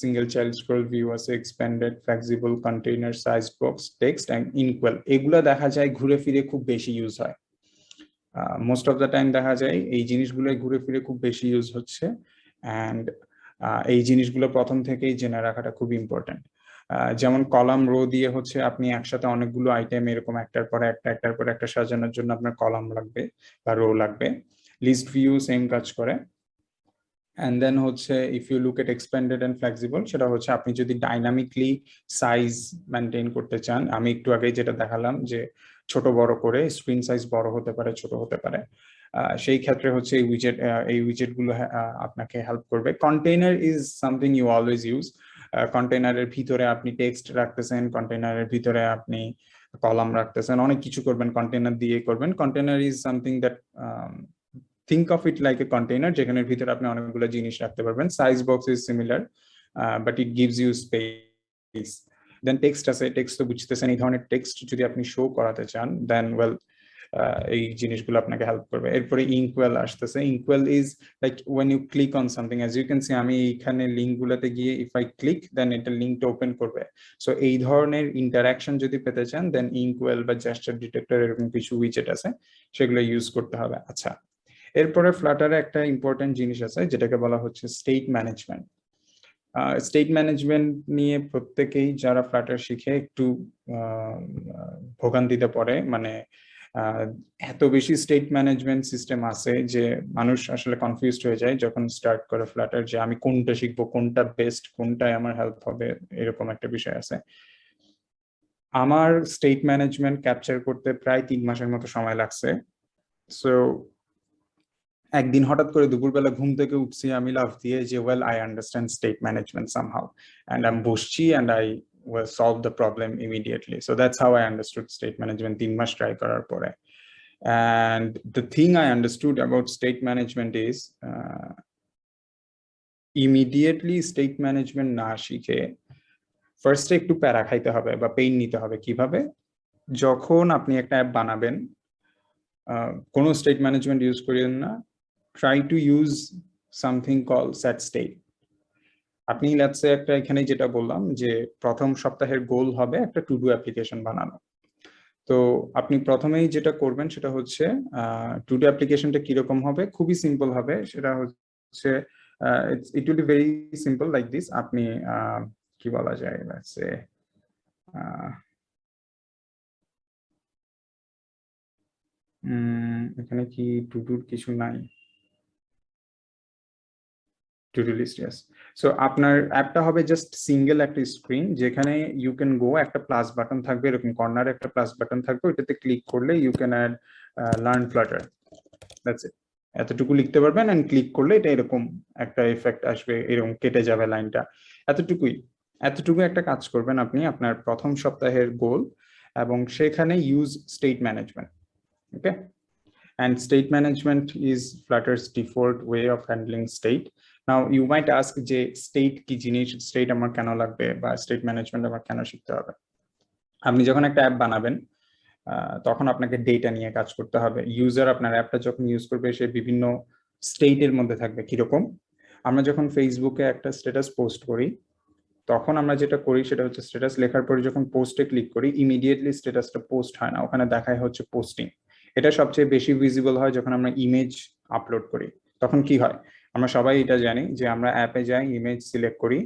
single child scroll view আছে, expanded, flexible, container, sized box, text and inkwell. এগুলা দেখা যায় ঘুরে ফিরে খুব বেশি ইউজ হয়. মোস্ট অফ দ্য টাইম দেখা যায় এই জিনিসগুলো ঘুরে ফিরে খুব বেশি ইউজ হচ্ছে, অ্যান্ড এই জিনিসগুলো প্রথম থেকেই জেনে রাখাটা খুব ইম্পর্টেন্ট. যেমন কলাম রো দিয়ে হচ্ছে আপনি একসাথে অনেকগুলো আইটেম এরকম একটার পরে একটা সাজানোর জন্য আপনার কলাম লাগবে বা রো লাগবে. লিস্ট ভিউ সেম কাজ করে. And then হচ্ছে if you look at expanded and flexible, সেটা হচ্ছে আপনি যদি ডাইনামিকলি সাইজ মেনটেন করতে চান, আমি একটু আগে যেটা দেখালাম যে ছোট বড় করে, স্ক্রিন সাইজ বড় হতে পারে ছোট হতে পারে, সেই ক্ষেত্রে হচ্ছে এই উইজেট গুলো আপনাকে হেল্প করবে। Container is something you always use. কন্টেইনারের ভিতরে আপনি টেক্সট রাখতেছেন, কন্টেইনারের ভিতরে আপনি কলাম রাখতেছেন, অনেক কিছু করবেন কন্টেইনার দিয়ে করবেন। Container is something that think of it like a container যেখানে ভিতরে আপনি অনেকগুলো জিনিস রাখতে পারবেন। Size box is similar, but it gives you space. Then text আছে, টেক্সট তো বুঝতেছেন, এই ধরনের টেক্সট যদি আপনি শো করাতে চান দেন ওয়েল এই জিনিসগুলো আপনাকে হেল্প করবে। এরপরে ইনকোয়েল আসতেছে। Inkwell is like when you click on something, as you can see আমি এখানে লিঙ্ক গুলোতে গিয়ে ইফ আই ক্লিক দেন এটা লিঙ্কটা ওপেন করবে। সো এই ধরনের ইন্টারাকশন যদি পেতে চান দেন ইনকোয়েল বা জেস্টার ডিটেক্টর এরকম কিছু উইজেট আছে, সেগুলো ইউজ করতে হবে। আচ্ছা, এরপরে ফ্লাটারে একটা ইম্পর্টেন্ট জিনিস আছে যেটাকে বলা হচ্ছে স্টেট ম্যানেজমেন্ট। স্টেট ম্যানেজমেন্ট নিয়ে প্রত্যেকেই যারা ফ্লাটার শিখে একটু ভোগান্তিতে পড়ে, মানে এত বেশি স্টেট ম্যানেজমেন্ট সিস্টেম আছে যে মানুষ আসলে কনফিউজড হয়ে যায় যখন স্টার্ট করে ফ্লাটার, যে আমি কোনটা শিখবো, কোনটা বেস্ট, কোনটায় আমার হেল্প হবে, এরকম একটা বিষয় আছে। আমার স্টেট ম্যানেজমেন্ট ক্যাপচার করতে প্রায় 3 মাসের মতো সময় লাগছে। সো একদিন হঠাৎ করে দুপুরবেলা ঘুম থেকে উঠছি আমি লাফ দিয়ে যে well I understand state management somehow, and আমি বসছি and I will solve the problem immediately. So that's how I understood state management 3 mass try করার পরে। And the thing I understood about state management is immediately state management না শিখে ফার্স্টে একটু প্যারা খাইতে হবে বা পেইন নিতে হবে। কিভাবে? যখন আপনি একটা অ্যাপ বানাবেন, কোনো স্টেট ম্যানেজমেন্ট ইউজ করিয়েন না, try to use something called set state. আপনি লেটস সে একটা এখানে যেটা বললাম যে প্রথম সপ্তাহের গোল হবে একটা টু ডু অ্যাপ্লিকেশন বানানো। তো আপনি প্রথমেই যেটা করবেন সেটা হচ্ছে টু ডু অ্যাপ্লিকেশনটা কিরকম হবে, খুবই সিম্পল হবে। সেটা হচ্ছে it will be very simple like this. আপনি কি বলা যায়, লেটস সে এখানে কি টু ডুর কিছু নাই, to do list, yes. So আপনার অ্যাপটা হবে জাস্ট সিঙ্গেল একটা স্ক্রিন যেখানে ইউ ক্যান গো, একটা প্লাস বাটন থাকবে, এরকম কর্নারে একটা প্লাস বাটন থাকবে, ওইটাতে ক্লিক করলে you can add learn Flutter, that's it. এতটুকু লিখতে পারবেন এন্ড ক্লিক করলে এটা এরকম একটা এফেক্ট আসবে, এরকম কেটে যাবে লাইনটা, এতটুকু একটা কাজ করবেন আপনি আপনার প্রথম সপ্তাহের গোল, এবং সেখানে use state management, okay. And state management is Flutter's default way of handling state. Now you might ask যে state কি জিনিস, state আমার কেন লাগবে, বা state management আমার কেন শিখতে হবে। আপনি যখন একটা অ্যাপ বানাবেন তখন আপনাকে ডেটা নিয়ে কাজ করতে হবে। ইউজার আপনার অ্যাপটা যখন ইউজ করবে সে বিভিন্ন স্টেটের মধ্যে থাকবে। কিরকম? আমরা যখন ফেসবুকে একটা স্ট্যাটাস পোস্ট করি তখন আমরা যেটা করি সেটা হচ্ছে স্ট্যাটাস লেখার পরে যখন পোস্টে ক্লিক করি ইমিডিয়েটলি স্ট্যাটাসটা পোস্ট হয় না, ওখানে দেখায় হচ্ছে পোস্টিং। এটা সবচেয়ে বেশি ভিজিবল হয় যখন আমরা ইমেজ আপলোড করি। তখন কি হয়, আমরা সবাই এটা জানি যে আমরা অ্যাপে যাই, ইমেজ সিলেক্ট করি,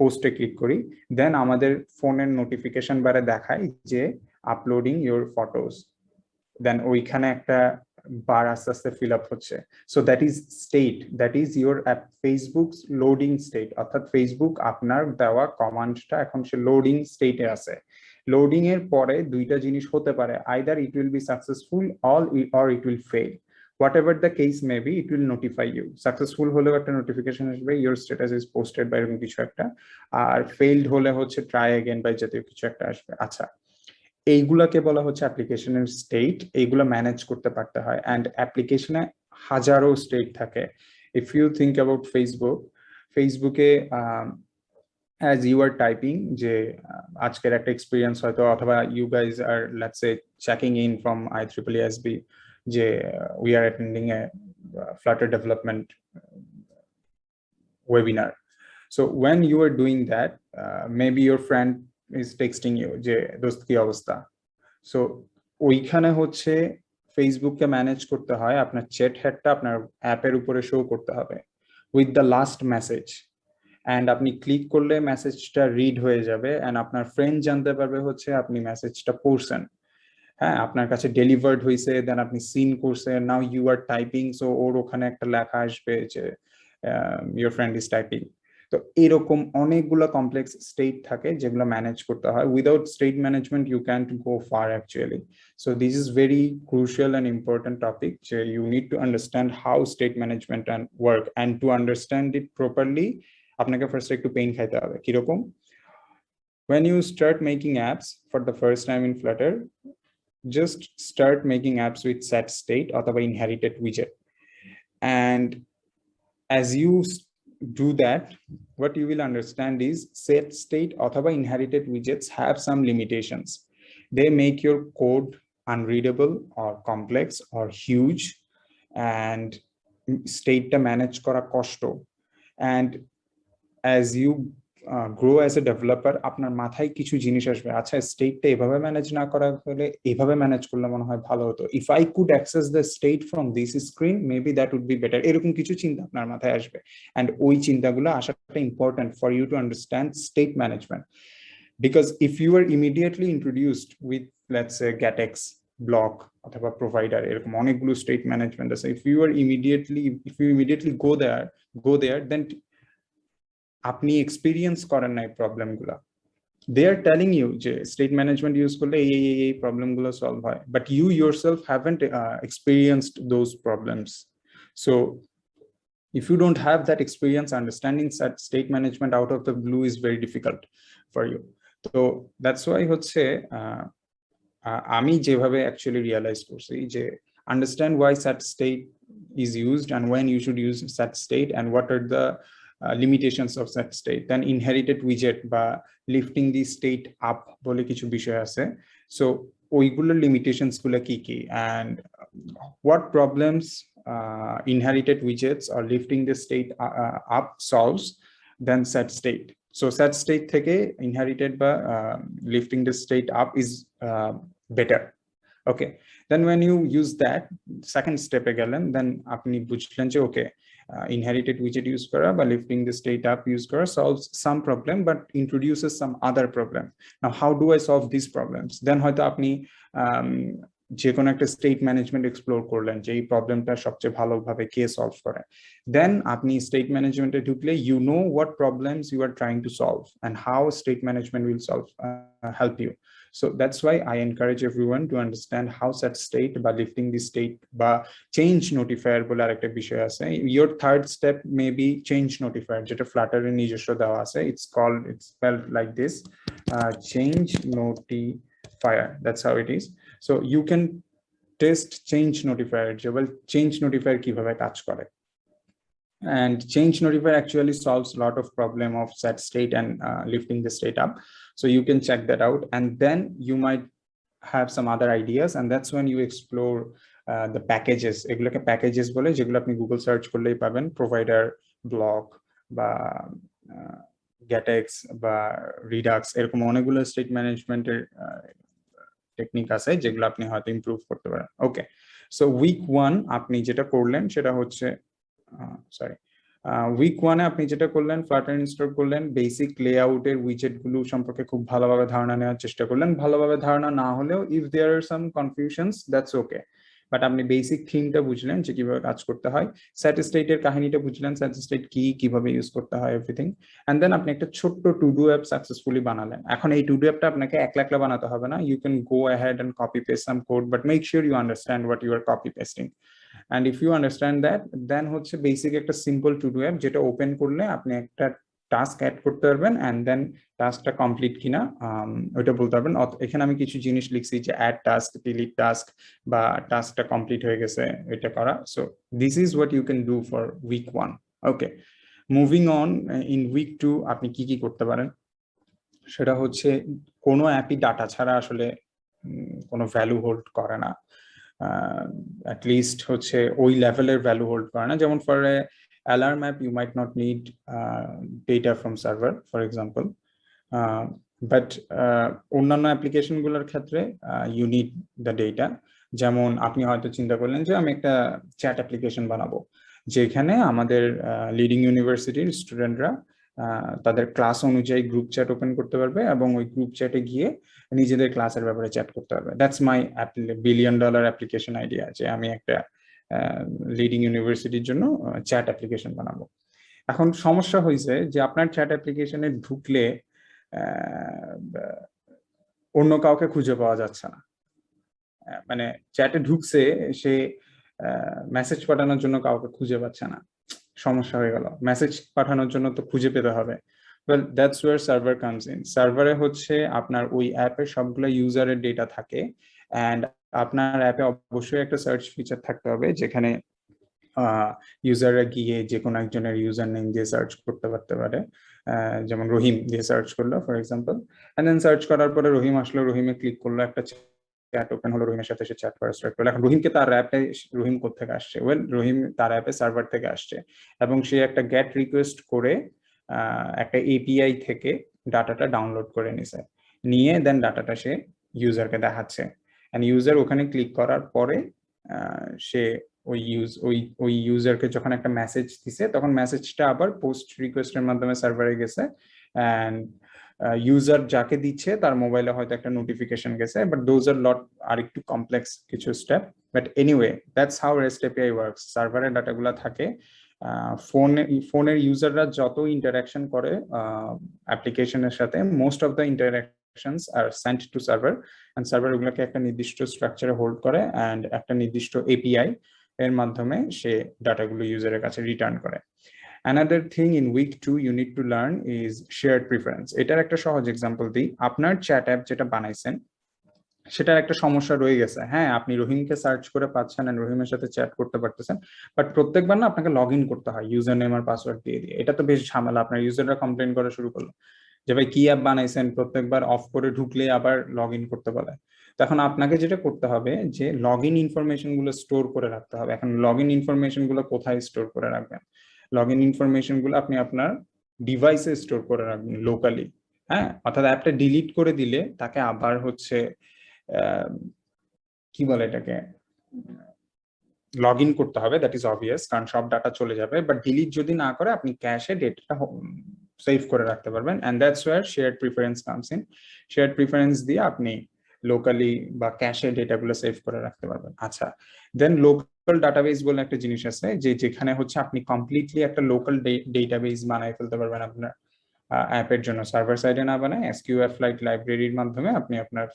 পোস্টে ক্লিক করি, দেন আমাদের ফোনের নোটিফিকেশন বারে দেখায় যে আপলোডিং ইউর ফটোস, দেন ওইখানে একটা বার আস্তে আস্তে ফিল আপ হচ্ছে। So that is state, that is your app Facebook's loading state, অর্থাৎ ফেসবুক আপনার দেওয়া কমান্ডটা এখন সে লোডিং স্টেটে আছে। লোডিং এর পরে দুইটা জিনিস হতে পারে, either it will be successful or it will fail, whatever the case may be, it will notify you. Successful হলেও একটা নোটিফিকেশন আসবে your status is posted বা এরকম কিছু একটা, আর ফেইলড হলে হচ্ছে ট্রাই अगेन বা জাতীয় কিছু একটা আসবে। আচ্ছা, এইগুলাকে বলা হচ্ছে অ্যাপ্লিকেশনের স্টেট, এইগুলা ম্যানেজ করতে পারতে হয়। অ্যান্ড অ্যাপ্লিকেশনে হাজারো স্টেট থাকে। ইফ ইউ থিঙ্ক অ্যাবাউট ফেসবুকে অ্যাজ ইউ আর টাইপিং, যে আজকের একটা এক্সপিরিয়েন্স হয়তো, অথবা you guys are let's say checking in from IEEE যে we are attending a Flutter development webinar. So when you are doing that, maybe your friend is texting you যে দোস্ত কি অবস্থা। সো ওইখানে হচ্ছে ফেসবুককে ম্যানেজ করতে হয়, আপনার চ্যাট হেডটা আপনার অ্যাপের উপরে শো করতে হবে with the last message, and আপনি ক্লিক করলে মেসেজটা রিড হয়ে যাবে, অ্যান্ড আপনার ফ্রেন্ড জানতে পারবে হচ্ছে আপনি মেসেজটা পড়ছেন, হ্যাঁ আপনার কাছে ডেলিভার্ড হয়েছে, দেন আপনি সিন করছেন, now you are typing, so ওর ওখানে একটা লেখা আসবে যে ইউর ফ্রেন্ড ইজ টাইপিং। তো এরকম অনেকগুলো কমপ্লেক্স স্টেট থাকে যেগুলো ম্যানেজ করতে হয়। Without state management you can't go far actually. So this is very crucial and important topic, যে you need to understand how state management and work, and to understand it properly আপনাকে ফার্স্ট একটু পেইন খাইতে হবে। কিরকম? when you start making apps for the first time in Flutter, just start making apps with set state or the inherited widget. And as you do that, what you will understand is set state or the inherited widgets have some limitations. They make your code unreadable or complex or huge, and state to manage kora kosto. And as you grow as a developer, আপনার মাথায় কিছু জিনিস আসবে, আচ্ছা স্টেটটা এভাবে ম্যানেজ না করা হলে এভাবে ম্যানেজ করলে মনে হয় ভালো হতো, if I could access the state from this screen maybe that would be better, এরকম কিছু চিন্তা আপনার মাথায় আসবে। অ্যান্ড ওই চিন্তাগুলো আসাটা important for you to understand state management, because if you are immediately introduced with let's say GetX, bloc অথবা প্রোভাইডার, এরকম অনেকগুলো স্টেট ম্যানেজমেন্ট আছে, if you immediately go there then আপনি এক্সপিরিয়েন্স করেন না এই প্রবলেমগুলো। they are telling you যে স্টেট ম্যানেজমেন্ট ইউজ করলে এই প্রবলেমগুলো সলভ হয়, but you yourself haven't experienced those problems. So if you don't have that experience, understanding that state management out of the blue is very difficult for you. So that's why হচ্ছে আমি যেভাবে অ্যাকচুয়ালি রিয়ালাইজ করছি যে understand why set state is used and when you should use set state and what are the limitations of set state, then inherited widget বা lifting the state up বলে কিছু বিষয় আছে। So ওইগুলোর limitations গুলো কি কি, and what problems inherited widgets or lifting the state up solves, then set state. So set state থেকে inherited বা lifting the state up is better. Okay, then when you use that second step again, then আপনি বুঝলেন যে okay, inherited widget use kora বা lifting the state up use kora solves some problem but introduces some other problem. Now how do I solve these problems? Then হয়তো আপনি যে কোনো একটা স্টেট ম্যানেজমেন্ট এক্সপ্লোর করলেন যে এই প্রবলেমটা সবচেয়ে ভালোভাবে কে সলভ করে, দেন আপনি স্টেট ম্যানেজমেন্টে ঢুকলে you know what problems you are trying to solve and how state management will help you. So that's why I encourage everyone to understand how set state by lifting the state বা change notifier বলে আরেকটা বিষয় আছে। Your third step may be change notifier, যেটা Flutter এর নিজস্ব দেওয়া আছে, it's spelled like this, change notifier, that's how it is. So you can test change notifier যে well change notifier কিভাবে কাজ করে, and change notifier actually solves a lot of problem of set state and lifting the state up. So you can check that out, and then you might have some other ideas, and that's when you explore the packages. এগুলোকে packages বলে, যেগুলো আপনি গুগল সার্চ করলেই পাবেন, প্রোভাইডার, ব্লক বা গ্যাটেক্স বা রিডাক্স, এরকম অনেকগুলো স্টেট ম্যানেজমেন্টের টেকনিক আছে যেগুলো আপনি হয়তো ইমপ্রুভ করতে পারেন। ওকে, সো উইক 1 আপনি যেটা করলেন সেটা হচ্ছে উইক 1 এ আপনি যেটা করলেন, ফ্লাটার ইনস্টল করলেন, বেসিক লেআউটের উইজেট গুলো সম্পর্কে খুব ভালোভাবে ধারণা নেওয়ার চেষ্টা করলেন। ভালোভাবে ধারণা না হলেও if there are some confusions that's okay, but আপনি বেসিক থিমটা বুঝলেন যে কিভাবে কাজ করতে হয়, সেট স্টেটের কাহিনীটা বুঝলেন, সেট স্টেট কি, কিভাবে ইউজ করতে হয়, এভরিথিং, এন্ড দেন আপনি একটা ছোট্ট টু ডু অ্যাপ সাকসেসফুলি বানালেন। এখন এই টু ডু অ্যাপটা আপনাকে একলা একলা বানাতে হবে না, you can go ahead and copy paste some code, but make sure you understand what you are copy pasting. And if you understand that, then হচ্ছে বেসিক একটা সিম্পল টু ডু অ্যাপ যেটা ওপেন করলে আপনি একটা টাস্ক অ্যাড করতে পারবেন, এন্ড দেন টাস্কটা কমপ্লিট কিনা ওইটা বলতে পারবেন। এখানে আমি কিছু জিনিস লিখছি যে অ্যাড টাস্ক, ডিলিট টাস্ক, বা টাস্কটা কমপ্লিট হয়ে গেছে এটা করা। So this is what you can do for week 1। Okay, moving on, in week 2 আপনি কি কি করতে পারেন সেটা হচ্ছে, কোনো অ্যাপই ডাটা ছাড়া আসলে কোনো ভ্যালু হোল্ড করে না, at least হচ্ছে ওই লেভেলের ভ্যালু হোল্ড করে না। যেমন for alarm app you might not need data from server for example, but অন্যান্য অ্যাপ্লিকেশন গুলোর ক্ষেত্রে you need the data। যেমন আপনি হয়তো চিন্তা করলেন যে আমি একটা চ্যাট অ্যাপ্লিকেশন বানাবো যেখানে আমাদের লিডিং ইউনিভার্সিটির স্টুডেন্টরা তাদের ক্লাস অনুযায়ী গ্রুপ চ্যাট ওপেন করতে পারবে এবং ওই গ্রুপ চ্যাটে গিয়ে নিজেদের ক্লাসের ব্যাপারে চ্যাট করতে পারবে। That's my $1 billion application idea, যে আমি একটা লিডিং ইউনিভার্সিটির জন্য চ্যাট অ্যাপ্লিকেশন বানাবো। এখন সমস্যা হয়েছে যে আপনার চ্যাট অ্যাপ্লিকেশনে ঢুকলে অন্য কাউকে খুঁজে পাওয়া যাচ্ছে না। মানে চ্যাটে ঢুকছে, সে মেসেজ পাঠানোর জন্য কাউকে খুঁজে পাচ্ছে না, সমস্যা হয়ে গেল। মেসেজ পাঠানোর জন্য তো খুঁজে পেতে হবে। Well, that's where server comes in. সার্ভারে হচ্ছে আপনার ওই অ্যাপে সবগুলো ইউজারের ডেটা থাকে, অ্যান্ড আপনার অ্যাপে অবশ্যই একটা সার্চ ফিচার থাকতে হবে যেখানে ইউজাররা গিয়ে যে কোনো একজনের ইউজার নেম দিয়ে সার্চ করতে পারে। যেমন রহিম দিয়ে সার্চ করলো for example, and then search করার পরে রহিম আসলো, রহিমে ক্লিক করলো, একটা চ্যাট ওপেন হলো, রহিমের সাথে সে চ্যাট করা স্টার্ট করলো। এখন রহিমকে তার অ্যাপে, রহিম কোথেকে আসছে? ওয়েল, রহিম তার অ্যাপে সার্ভার থেকে আসছে, এবং সে একটা গেট রিকোয়েস্ট করে একটা এপিআই থেকে ডাটাটা ডাউনলোড করে নিছে, নিয়ে দেন ডাটাটা সে ইউজারকে দেখাচ্ছে। এন্ড ইউজার ওখানে ক্লিক করার পরে সে ওই ইউজারকে যখন একটা মেসেজ দিছে, তখন মেসেজটা আবার পোস্ট রিকোয়েস্টের মাধ্যমে সার্ভারে গেছে, এন্ড ইউজার যাকে দিচ্ছে তার মোবাইলে হয়তো একটা নোটিফিকেশন গেছে, বাট দোজ আর লট আর একটু কমপ্লেক্স কিছু step. But anyway, that's how rest API works. সার্ভারের ডাটাগুলো থাকে, ফোনের ইউজাররা যত ইন্টারাকশন করে অ্যাপ্লিকেশনের সাথে, most of the interactions are sent to server, and server ওগুলোকে একটা নির্দিষ্ট স্ট্রাকচারে হোল্ড করে, অ্যান্ড একটা নির্দিষ্ট এপিআই এর মাধ্যমে সে ডাটাগুলো ইউজারের কাছে রিটার্ন করে। Another thing in week 2 you need to learn is shared preference. এটার একটা সহজ এক্সাম্পল দিই। আপনার চ্যাট অ্যাপ যেটা বানাইছেন সেটার একটা সমস্যা রয়ে গেছে। হ্যাঁ, আপনি রহিমকে সার্চ করে পাচ্ছেন আর রহিমের সাথে চ্যাট করতে পারতেছেন, বাট প্রত্যেকবার না আপনাকে লগ ইন করতে হয় ইউজার নেম আর পাসওয়ার্ড দিয়ে। এটা তো বেশ ঝামেলা। আপনার ইউজাররা কমপ্লেন করা শুরু করলো যে ভাই কি অ্যাপ বানাইছেন, প্রত্যেকবার অফ করে ঢুকলে আবার লগ ইন করতে বলে। তখন আপনাকে যেটা করতে হবে যে লগ ইন ইনফরমেশন গুলো স্টোর করে রাখতে হবে। এখন লগ ইন ইনফরমেশন গুলো কোথায় স্টোর করে রাখবেন? লগ ইন ইনফরমেশন গুলো আপনি আপনার ডিভাইসে স্টোর করে রাখবেন লোকালি। হ্যাঁ, অর্থাৎ অ্যাপটা ডিলিট করে দিলে তাকে আবার হচ্ছে কি বলে এটাকে, লগ ইন করতে হবে, দ্যাট ইজ অবভিয়াস, কারণ সব ডাটা চলে যাবে। বাট ডিলিট যদি না করে আপনি ক্যাশে ডেটাটা সেভ করে রাখতে পারবেন, and that's where shared preference comes in. Shared preference দিয়ে আপনি লোকালি বা ক্যাশে ডেটাগুলো সেভ করে রাখতে পারবেন। আচ্ছা, দেন লোকাল ডাটাবেস বলে একটা জিনিস আছে, যেখানে হচ্ছে আপনি কমপ্লিটলি একটা লোকাল ডেটাবেস বানায় ফেলতে পারবেন আপনার অ্যাপের জন্য, সার্ভার সাইডে না বানায় SQLite লাইব্রেরির মাধ্যমে আপনি আপনার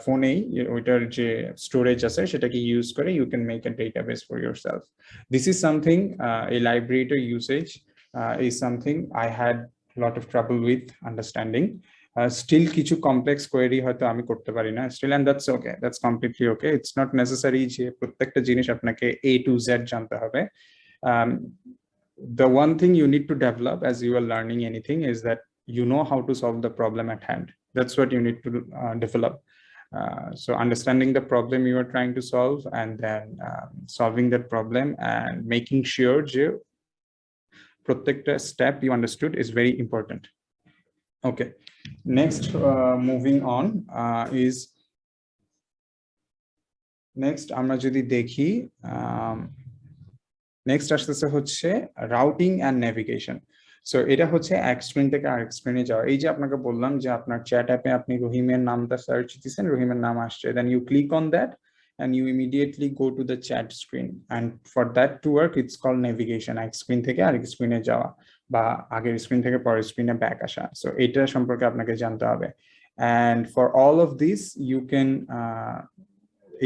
ফোনেই ওইটার যে স্টোরেজ আছে সেটাকে ইউজ করে you can make a database for yourself. This is something, এই লাইব্রেরিটার usage is something I had a lot of trouble with understanding. Still কিছু কমপ্লেক্স কোয়েরি হয়তো আমি করতে পারি না still, and that's okay, that's completely okay. It's not necessary যে প্রত্যেকটা জিনিস আপনাকে A to Z জানতে হবে। The one thing you need to develop as you are learning anything is that you know how to solve the problem at hand. That's what you need to develop. So understanding the problem you are trying to solve, and then solving that problem and making sure যে প্রত্যেকটা step you understood is very important. Okay, next moving on is next আমরা যদি দেখি নেক্সট আসতেছে হচ্ছে রাউটিং অ্যান্ড নেভিগেশন। সো এটা হচ্ছে এক স্ক্রিন থেকে আরেক স্ক্রিনে যাওয়া। এই যে আপনাকে বললাম যে আপনার চ্যাট অ্যাপে আপনি রহিমের নামটা সার্চ দিচ্ছেন, রহিমের নাম আসছে, then you click on that and you immediately go to the chat screen, and for that to work it's called navigation. এক স্ক্রিন থেকে আরেক স্ক্রিনে যাওয়া বা আগের স্ক্রিন থেকে পরের স্ক্রিনে ব্যাক আসা। সো এটা সম্পর্কে আপনাকে জানতে হবে, and for all of this you can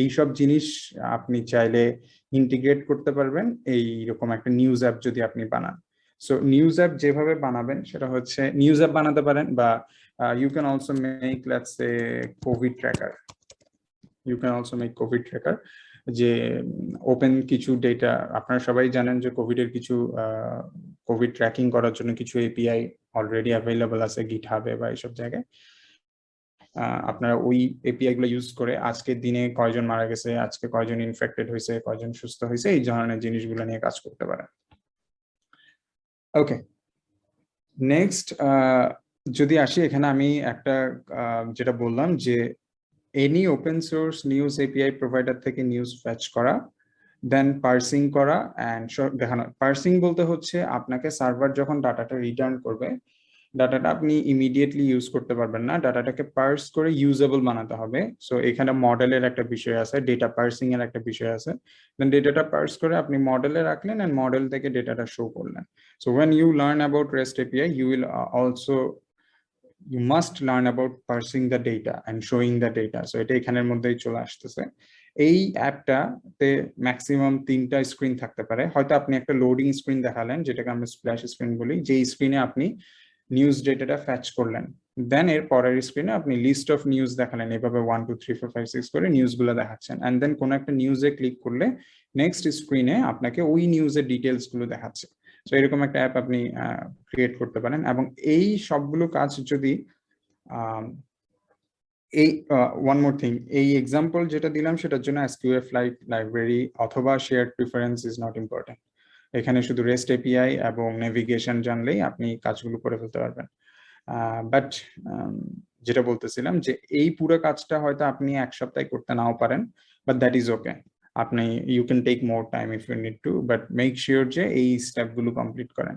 এইসব জিনিস আপনি চাইলে ইন্টিগ্রেট করতে পারবেন এইরকম একটা নিউজ অ্যাপ যদি আপনি বানান। সো নিউজ অ্যাপ যেভাবে বানাবেন সেটা হচ্ছে নিউজ অ্যাপ বানাতে পারেন, বা you can also make let's say covid tracker. You can also make covid tracker, যে ওপেন কিছু ডেটা। আপনারা সবাই জানেন যে কোভিডের কিছু কোভিড ট্র্যাকিং করার জন্য কিছু এপিআই অলরেডি অ্যাভেলেবল আছে গিটহাবে বা এইসব জায়গায়। আপনারা ওই এপিআই গুলো ইউজ করে আজকের দিনে কয়জন মারা গেছে, আজকে কয়জন ইনফেক্টেড হয়েছে, কয়জন সুস্থ হয়েছে, এই ধরনের জিনিসগুলো নিয়ে কাজ করতে পারেন। ওকে, নেক্সট যদি আসি এখানে, আমি একটা যেটা বললাম যে any open source news API provider থেকে নিউজ ফ্যাচ করা, দেন পার্সিং করা অ্যান্ড দেখানো। পার্সিং বলতে হচ্ছে আপনাকে সার্ভার যখন ডাটাটা রিটার্ন করবে, ডাটাটা আপনি ইমিডিয়েটলি ইউজ করতে পারবেন না, ডাটাটাকে পার্স করে ইউজেবল বানাতে হবে। সো এখানে মডেলের একটা বিষয় আছে, ডেটা পার্সিং এর একটা বিষয় আছে। দেন ডেটাটা পার্স করে আপনি মডেলে রাখলেন এন্ড মডেল থেকে ডেটাটা শো করলেন। So when you learn about REST API, you will also you must learn about parsing the data and showing the data. So এটা এখানের মধ্যেই চলে আসতেছে। এই অ্যাপটাতে ম্যাক্সিমাম 3টা স্ক্রিন থাকতে পারে। হয়তো আপনি একটা লোডিং স্ক্রিন দেখালেন, যেটাকে আমরা স্প্ল্যাশ স্ক্রিন বলি, যেই স্ক্রিনে আপনি নিউজ ডেটাটা ফ্যাচ করলেন। দেন এর পরের স্ক্রিনে আপনি লিস্ট অফ নিউজ দেখালেন, এভাবে 1 2 3 4 5 6 করে নিউজগুলো দেখাচ্ছেন। এন্ড দেন কোন একটা নিউজে ক্লিক করলে নেক্সট স্ক্রিনে আপনাকে ওই নিউজের ডিটেলস গুলো দেখাচ্ছে। সো এরকম একটা অ্যাপ আপনি ক্রিয়েট করতে পারেন। এবং এই সবগুলো কাজ যদি এই ওয়ান মোর থিং, এই এক্সাম্পল যেটা দিলাম সেটার জন্য SQF লাইব্রেরি অথবা shared preference is not important. এখানে শুধু REST API এবং নেভিগেশন জানলেই আপনি কাজগুলো করে ফেলতে পারবেন। বাট যেটা বলতেছিলাম যে এই পুরো কাজটা হয়তো আপনি এক সপ্তাহে করতে নাও পারেন, বাট দ্যাট ইজ ওকে। আপনি you can take more time if you need to, but make sure যে এই স্টেপগুলো কমপ্লিট করেন।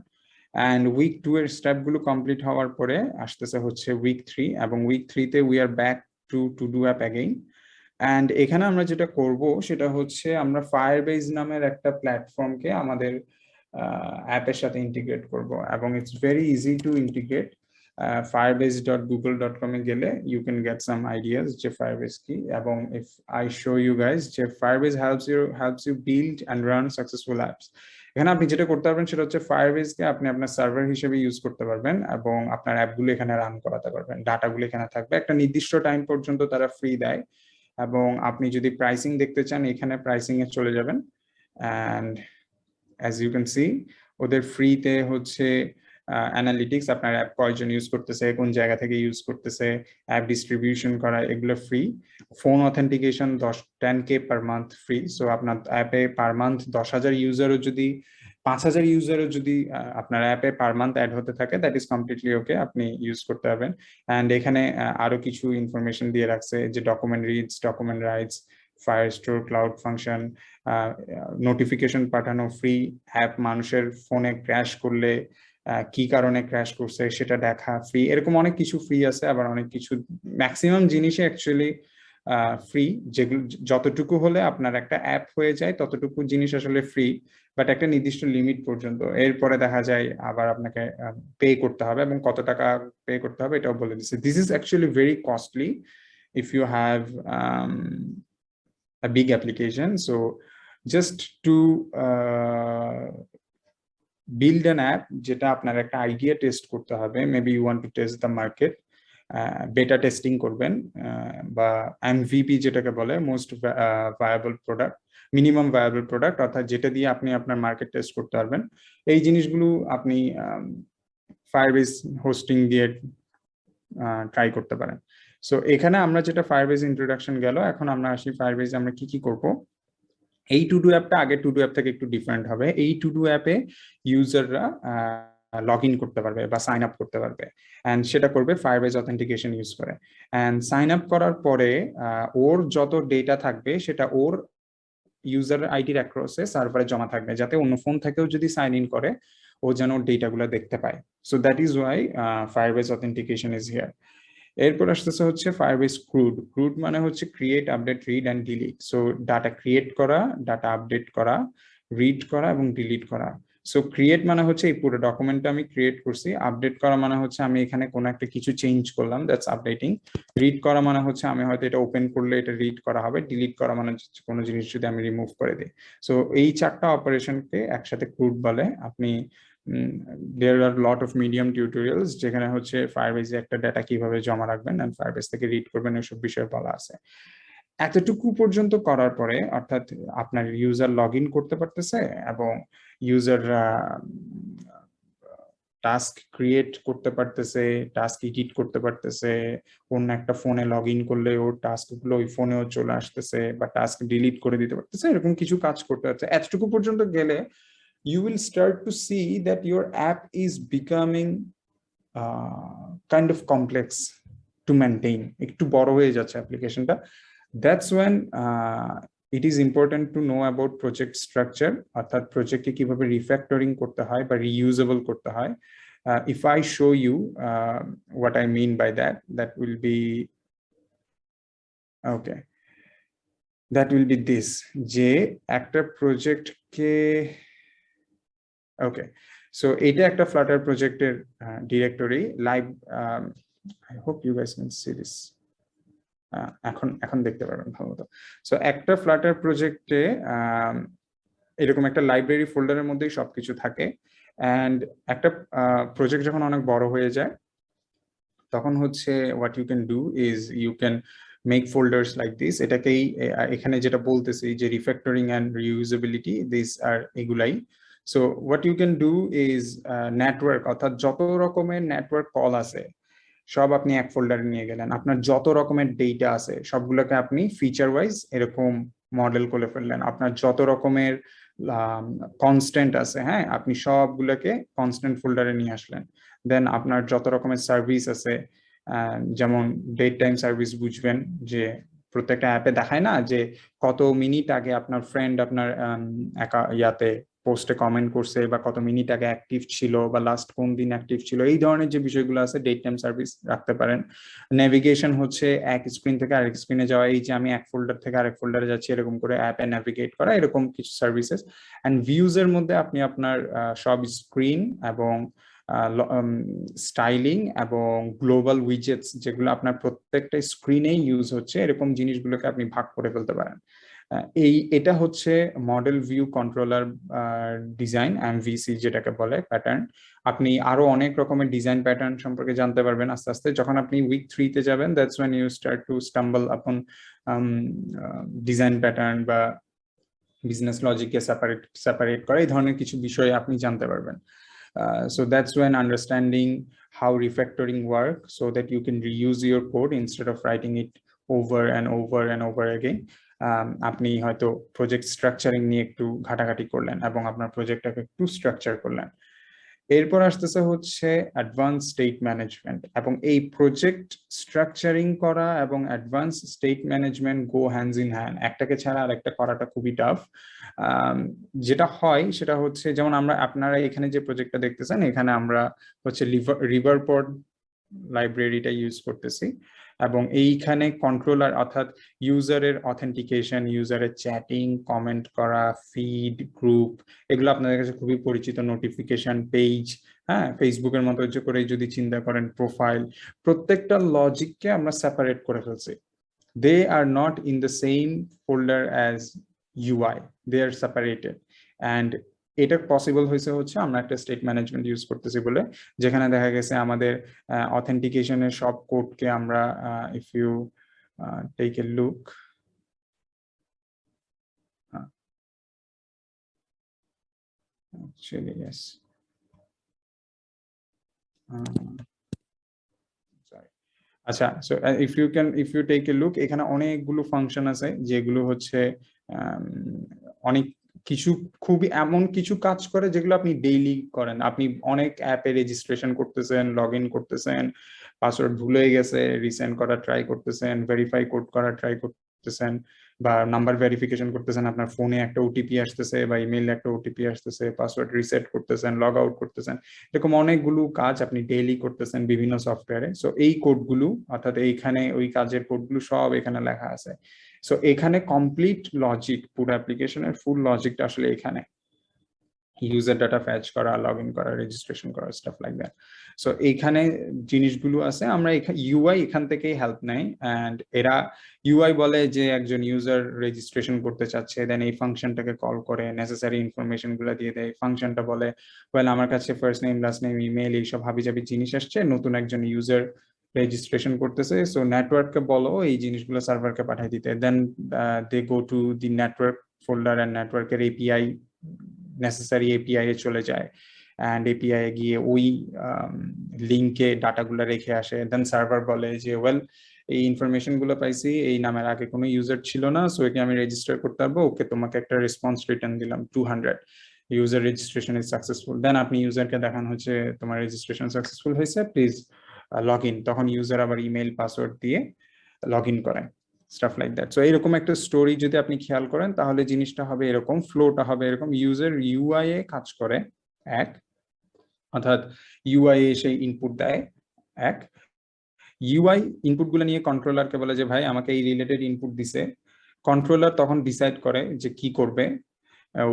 অ্যান্ড উইক 2 এর স্টেপগুলো কমপ্লিট হওয়ার পরে আসতেছে হচ্ছে উইক 3, এবং উইক 3-তে we are back to do app again. And এখানে আমরা যেটা করব সেটা হচ্ছে আমরা ফায়ারবেজ নামের একটা প্ল্যাটফর্মকে আমাদের অ্যাপের সাথে ইন্টিগ্রেট করব, এবং it's very easy to integrate. firebase.google.com এ গেলে you can get some ideas যে Firebase কি, এবং if I show you guys যে Firebase helps you build and run successful apps। এখানে আপনি যেটা করতে পারবেন সেটা হচ্ছে Firebase কে আপনি আপনার সার্ভার হিসেবে ইউজ করতে পারবেন এবং আপনার অ্যাপগুলো এখানে রান করাতে পারবেন। ডাটাগুলো এখানে থাকবে, একটা নির্দিষ্ট টাইম পর্যন্ত তারা ফ্রি দেয়, এবং আপনি যদি প্রাইসিং দেখতে চান এখানে প্রাইসিং এ চলে যাবেন। And as you can see ওদের ফ্রিতে হচ্ছে অ্যানালিটিক্স, আপনার অ্যাপ কয়জন ইউজ করতেছে, কোন জায়গা থেকে ইউজ করতেছে, অ্যাপ ডিস্ট্রিবিউশন করা, এগুলো free. Phone authentication 10K per month free. So আপনার অ্যাপে পার মান্থ 10,000 ইউজারও যদি 5,000 ইউজারও যদি আপনার অ্যাপে পার মান্থ অ্যাড হতে থাকে, দ্যাট ইজ কমপ্লিটলি ওকে, আপনি ইউজ করতে পারবেন। অ্যান্ড এখানে আরো কিছু ইনফরমেশন দিয়ে রাখছে যে document reads, document writes, Firestore, cloud function, notification পাঠানো ফ্রি, অ্যাপ মানুষের ফোনে ক্র্যাশ করলে কি কারণে ক্র্যাশ করছে সেটা দেখা ফ্রি। এরকম অনেক কিছু ফ্রি আছে, আবার অনেক কিছু, ম্যাক্সিমাম জিনিসই অ্যাকচুয়ালি ফ্রি, যেগুলো যতটুকু হলে আপনার একটা অ্যাপ হয়ে যায় ততটুকু জিনিস আসলে ফ্রি, বাট একটা নির্দিষ্ট লিমিট পর্যন্ত। এরপরে দেখা যায় আবার আপনাকে পে করতে হবে, এবং কত টাকা পে করতে হবে এটাও বলে দিচ্ছে। This is actually very costly if you have a big application. So just to build an app যেটা আপনার একটা আইডিয়া টেস্ট করতে হবে, maybe you want to test the market, beta testing করবেন, বা MVP যেটাকে বলে most viable product, minimum viable product, অর্থাৎ যেটা দিয়ে আপনি আপনার মার্কেট টেস্ট করতে পারবেন। এই জিনিসগুলো আপনি ফায়ারবেস হোস্টিং দিয়ে ট্রাই করতে পারেন। সো এখানে আমরা যেটা ফায়ারবেস ইন্ট্রোডাকশন গেল, এখন আমরা আসি ফায়ারবেসে আমরা কি কি করব। এই টু ডু অ্যাপটা আগে টু ডু অ্যাপ থেকে একটু ডিফারেন্ট হবে। এই টু ডু অ্যাপে ইউজাররা লগ ইন করতে পারবে বা সাইন আপ করতে পারবে, অ্যান্ড সেটা করবে ফায়ারবেস অথেন্টিকেশন ইউজ করে। অ্যান্ড সাইন আপ করার পরে ওর যত ডেটা থাকবে সেটা ওর ইউজার আইডির অ্যাক্রসে সার্ভারে জমা থাকবে, যাতে অন্য ফোন থেকেও যদি সাইন ইন করে ও যেন ডেটাগুলো দেখতে পায়। So that is Y Firebase authentication is here. এরপর আসতেছে হচ্ছে ফায়ারবেস ক্রুড। ক্রুড মানে হচ্ছে create, update, read and delete. So data create করা, ডাটা আপডেট করা, রিড করা এবং ডিলিট করা। সো ক্রিয়েট মানে হচ্ছে এই পুরো ডকুমেন্টটা আমি ক্রিয়েট করছি। আপডেট করা মানে হচ্ছে আমি এখানে কোনো একটা কিছু চেঞ্জ করলাম, দ্যাটস আপডেটিং। রিড করা মানে হচ্ছে আমি হয়তো এটা ওপেন করলে এটা রিড করা হবে। ডিলিট করা মানে হচ্ছে কোনো জিনিস যদি আমি রিমুভ করে দিই। সো এই 4টা অপারেশনকে একসাথে ক্রুড বলে। আপনি there are a lot of medium tutorials যেখানে হচ্ছে ফায়ারবেসে একটা ডাটা কিভাবে জমা রাখবেন এন্ড ফায়ারবেস থেকে রিড করবেন এসব বিষয়ে বলা আছে। এতটুকু পর্যন্ত করার পরে, অর্থাৎ আপনার ইউজার লগ ইন করতে পারতেছে এবং ইউজাররা টাস্ক ক্রিয়েট করতে পারতেছে, টাস্ক এডিট করতে পারতেছে, অন্য একটা ফোনে লগ ইন করলে ওর টাস্কগুলো ওই ফোনেও চলে আসতেছে, বা টাস্ক ডিলিট করে দিতে পারতেছে, এরকম কিছু কাজ করতে পারছে। এতটুকু পর্যন্ত গেলে you will start to see that your app is becoming kind of complex to maintain, একটু বড় হয়ে যাচ্ছে অ্যাপ্লিকেশনটা। That's when it is important to know about project structure, অর্থাৎ প্রজেক্টকে কিভাবে রিফ্যাক্টরিং করতে হয় বা রিইউজেবল করতে হয়, If I show you what I mean by that, that will be okay. That will be this যে একটা প্রজেক্ট কে okay, so এটা একটা Flutter প্রজেক্টের directory live I hope you guys can see this এখন দেখতে পারবেন ভালোমতো সো একটা Flutter প্রজেক্টে এরকম একটা লাইব্রেরি ফোল্ডারের মধ্যেই সবকিছু থাকে এন্ড একটা প্রজেক্ট যখন অনেক বড় হয়ে যায় তখন হচ্ছে what you can do is you can make folders like this এটাকেই এখানে যেটা বলতেছি যে refactoring and reusability these are এগুলাই so what you can do is network অর্থাৎ যত রকমের নেটওয়ার্ক কল আছে সব আপনি এক ফোল্ডারে নিয়ে গেলেন আপনার যত রকমের ডেটা আছে সবগুলোকে আপনি ফিচার ওয়াইজ এরকম মডেল করে ফেললেন আপনার যত রকমের কনস্ট্যান্ট আছে হ্যাঁ আপনি সবগুলোকে কনস্ট্যান্ট ফোল্ডারে নিয়ে আসলেন দেন আপনার যত রকমের সার্ভিস আছে যেমন ডেট টাইম সার্ভিস বুঝবেন যে প্রত্যেকটা অ্যাপে দেখায় না যে কত মিনিট আগে আপনার ফ্রেন্ড আপনার ইয়াতে পোস্টে কমেন্ট করছে বা কত মিনিট আগে অ্যাক্টিভ ছিল বা লাস্ট কোন দিন অ্যাক্টিভ ছিল এই ধরনের যে বিষয়গুলো আছে ডেট টাইম সার্ভিস রাখতে পারেন নেভিগেশন হচ্ছে এক স্ক্রিন থেকে আরেক স্ক্রিনে যাওয়া এই যে আমি এক ফোল্ডার থেকে আরেক ফোল্ডারে যাচ্ছি এরকম করে অ্যাপে নেভিগেট করা এরকম কিছু সার্ভিসেস এন্ড ভিউজ এর মধ্যে আপনি আপনার সব স্ক্রিন এবং স্টাইলিং এবং গ্লোবাল উইজেটস যেগুলো আপনার প্রত্যেকটা স্ক্রিনেই ইউজ হচ্ছে এরকম জিনিসগুলোকে আপনি ভাগ করে ফেলতে পারেন এটা হচ্ছে model view controller design MVC যেটাকে বলে প্যাটার্ন আপনি আরো অনেক রকমের ডিজাইন প্যাটার্ন সম্পর্কে জানতে পারবেন আস্তে আস্তে যখন আপনি উইক 3 তে যাবেন that's when you start to stumble upon design pattern বা বিজনেস লজিককে সেপারেট করা এই ধরনের কিছু বিষয় আপনি জানতে পারবেন so that's when understanding how refactoring work so that you can reuse your code instead of writing it over and over and over again আপনি হয়তো প্রজেক্ট স্ট্রাকচারিং নিয়ে একটু ঘাটাঘাটি করলেন এবং আপনার প্রজেক্টটাকে একটু স্ট্রাকচার করলেন এরপর আসতেছে হচ্ছে অ্যাডভান্স স্টেট ম্যানেজমেন্ট এবং এই প্রজেক্ট স্ট্রাকচারিং করা এবং advance state management go hands in hand একটাকে ছাড়া আরেকটা করাটা খুবই টাফ যেটা হয় সেটা হচ্ছে যেমন আমরা আপনারা এখানে যে প্রজেক্টটা দেখতেছেন এখানে আমরা হচ্ছে রিভারপড লাইব্রেরিটা ইউজ করতেছি এবং এইখানে কন্ট্রোলার অর্থাৎ ইউজারের অথেন্টিকেশন ইউজারের চ্যাটিং কমেন্ট করা ফিড গ্রুপ এগুলো আপনাদের কাছে খুবই পরিচিত নোটিফিকেশন পেজ হ্যাঁ ফেসবুকের মতো করে যদি চিন্তা করেন প্রোফাইল প্রত্যেকটা লজিককে আমরা সেপারেট করে ফেলছি they are not in the same folder as UI they are separated and এটা পসিবল হয়েছে হচ্ছে আমরা একটা স্টেট ম্যানেজমেন্ট ইউজ করতেছি বলে যেখানে দেখা গেছে আমাদের অথেন্টিকেশনের সব কোডকে আমরা if you take a look actually yes sorry আচ্ছা so if you take a look এখানে অনেকগুলো ফাংশন আছে যেগুলো হচ্ছে অনেক কিছু খুবই এমন কিছু কাজ করে যেগুলো আপনি ডেইলি করেন আপনি অনেক অ্যাপে রেজিস্ট্রেশন করতেছেন লগ ইন করতেছেন পাসওয়ার্ড ভুলে গেছে রিসেন্ড করা ট্রাই করতেছেন ভেরিফাই কোড করা ট্রাই করতেছেন বা নাম্বার ভেরিফিকেশন করতেছেন আপনার ফোনে একটা ওটিপি আসতেছে বা ইমেইলে একটা ওটিপি আসতেছে পাসওয়ার্ড রিসেট করতেছেন লগ আউট করতেছেন এরকম অনেকগুলো কাজ আপনি ডেইলি করতেছেন বিভিন্ন সফটওয়্যারে সো এই কোডগুলো অর্থাৎ এইখানে ওই কাজের কোডগুলো সব এখানে লেখা আছে সো এখানে কমপ্লিট লজিক পুরো অ্যাপ্লিকেশনের ফুল লজিকটা আসলে এখানে ইউজার ডাটা ফ্যাচ করা লগ ইন করা রেজিস্ট্রেশন করা স্টাফ লাইক দ্যাট সো এইখানে জিনিসগুলো আছে আমরা ইউআই এখান থেকেই হেল্প নেই অ্যান্ড এরা ইউআই বলে যে একজন ইউজার রেজিস্ট্রেশন করতে চাচ্ছে দেন এই ফাংশনটাকে কল করে নেসেসারি ইনফরমেশন গুলো দিয়ে দেয় ফাংশনটা বলে ওয়েল আমার কাছে first name last name email এইসব হাবিজাবি জিনিস আসছে নতুন একজন ইউজার রেজিস্ট্রেশন করতেছে সো নেটওয়ার্ককে বলো এই জিনিসগুলো সার্ভারকে পাঠিয়ে দিতে then they go to the network folder and নেটওয়ার্কের এপিআই নেসেসারি এপিআই এ চলে যায় অ্যান্ড এপিআই এ গিয়ে ওই লিঙ্কে ডাটাগুলো রেখে আসে দেন সার্ভার বলে যে ওয়েল এই ইনফরমেশন গুলো পাইছি এই নামের আগে কোনো ইউজার ছিল না সো একে আমি রেজিস্টার করতে পারবো ওকে তোমাকে একটা রেসপন্স রিটার্ন দিলাম 200 user registration is successful then আপনি ইউজারকে দেখান হচ্ছে তোমার রেজিস্ট্রেশন সাকসেসফুল হয়েছে প্লিজ লগ ইন তখন ইউজার আবার ইমেল পাসওয়ার্ড দিয়ে লগ ইন করে স্টাফ লাইক দ্যাট সো এরকম একটা স্টোরি যদি আপনি খেয়াল করেন তাহলে জিনিসটা হবে এরকম ফ্লোটা হবে এরকম ইউজার ইউআই এ কাজ করে এক অর্থাৎ ইউআই এসে ইনপুট দেয় এক, ইউআই ইনপুট গুলো নিয়ে কন্ট্রোলারকে বলে যে ভাই আমাকে এই রিলেটেড ইনপুট দিছে, কন্ট্রোলার তখন ডিসাইড করে যে কি করবে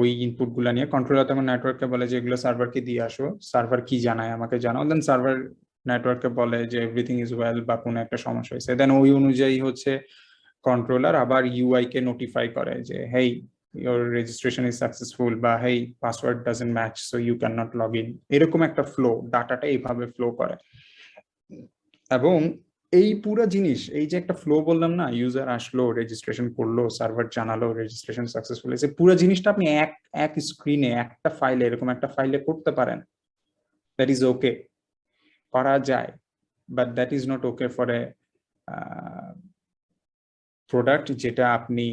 ওই ইনপুট গুলা নিয়ে। কন্ট্রোলার তখন নেটওয়ার্ককে বলে যে এগুলো সার্ভারকে দিয়ে আসো, সার্ভার কি জানায় আমাকে জানাও, দেন সার্ভার নেটওয়ার্ককে বলে যে এভরিথিং ইজ ওয়েল বা কোনো একটা সমস্যা হয়েছে, দেন ওই অনুযায়ী হচ্ছে কন্ট্রোলার আবার ইউআই কে নোটিফাই করে যে হেই your registration is successful বা hey password doesn't match so you cannot log in, এরকম একটা ফ্লো, ডাটাটা এইভাবে ফ্লো করে। এবং এই পুরো জিনিস, এই যে একটা ফ্লো বললাম না, ইউজার আসলো, রেজিস্ট্রেশন করলো, সার্ভার জানালো রেজিস্ট্রেশন সাকসেসফুল হয়েছে, পুরো জিনিসটা আপনি এক স্ক্রিনে একটা ফাইলে, এরকম একটা ফাইলে করতে পারেন, দ্যাট ইজ ওকে, করা যায়, but that is not okay for a product যেটা আপনি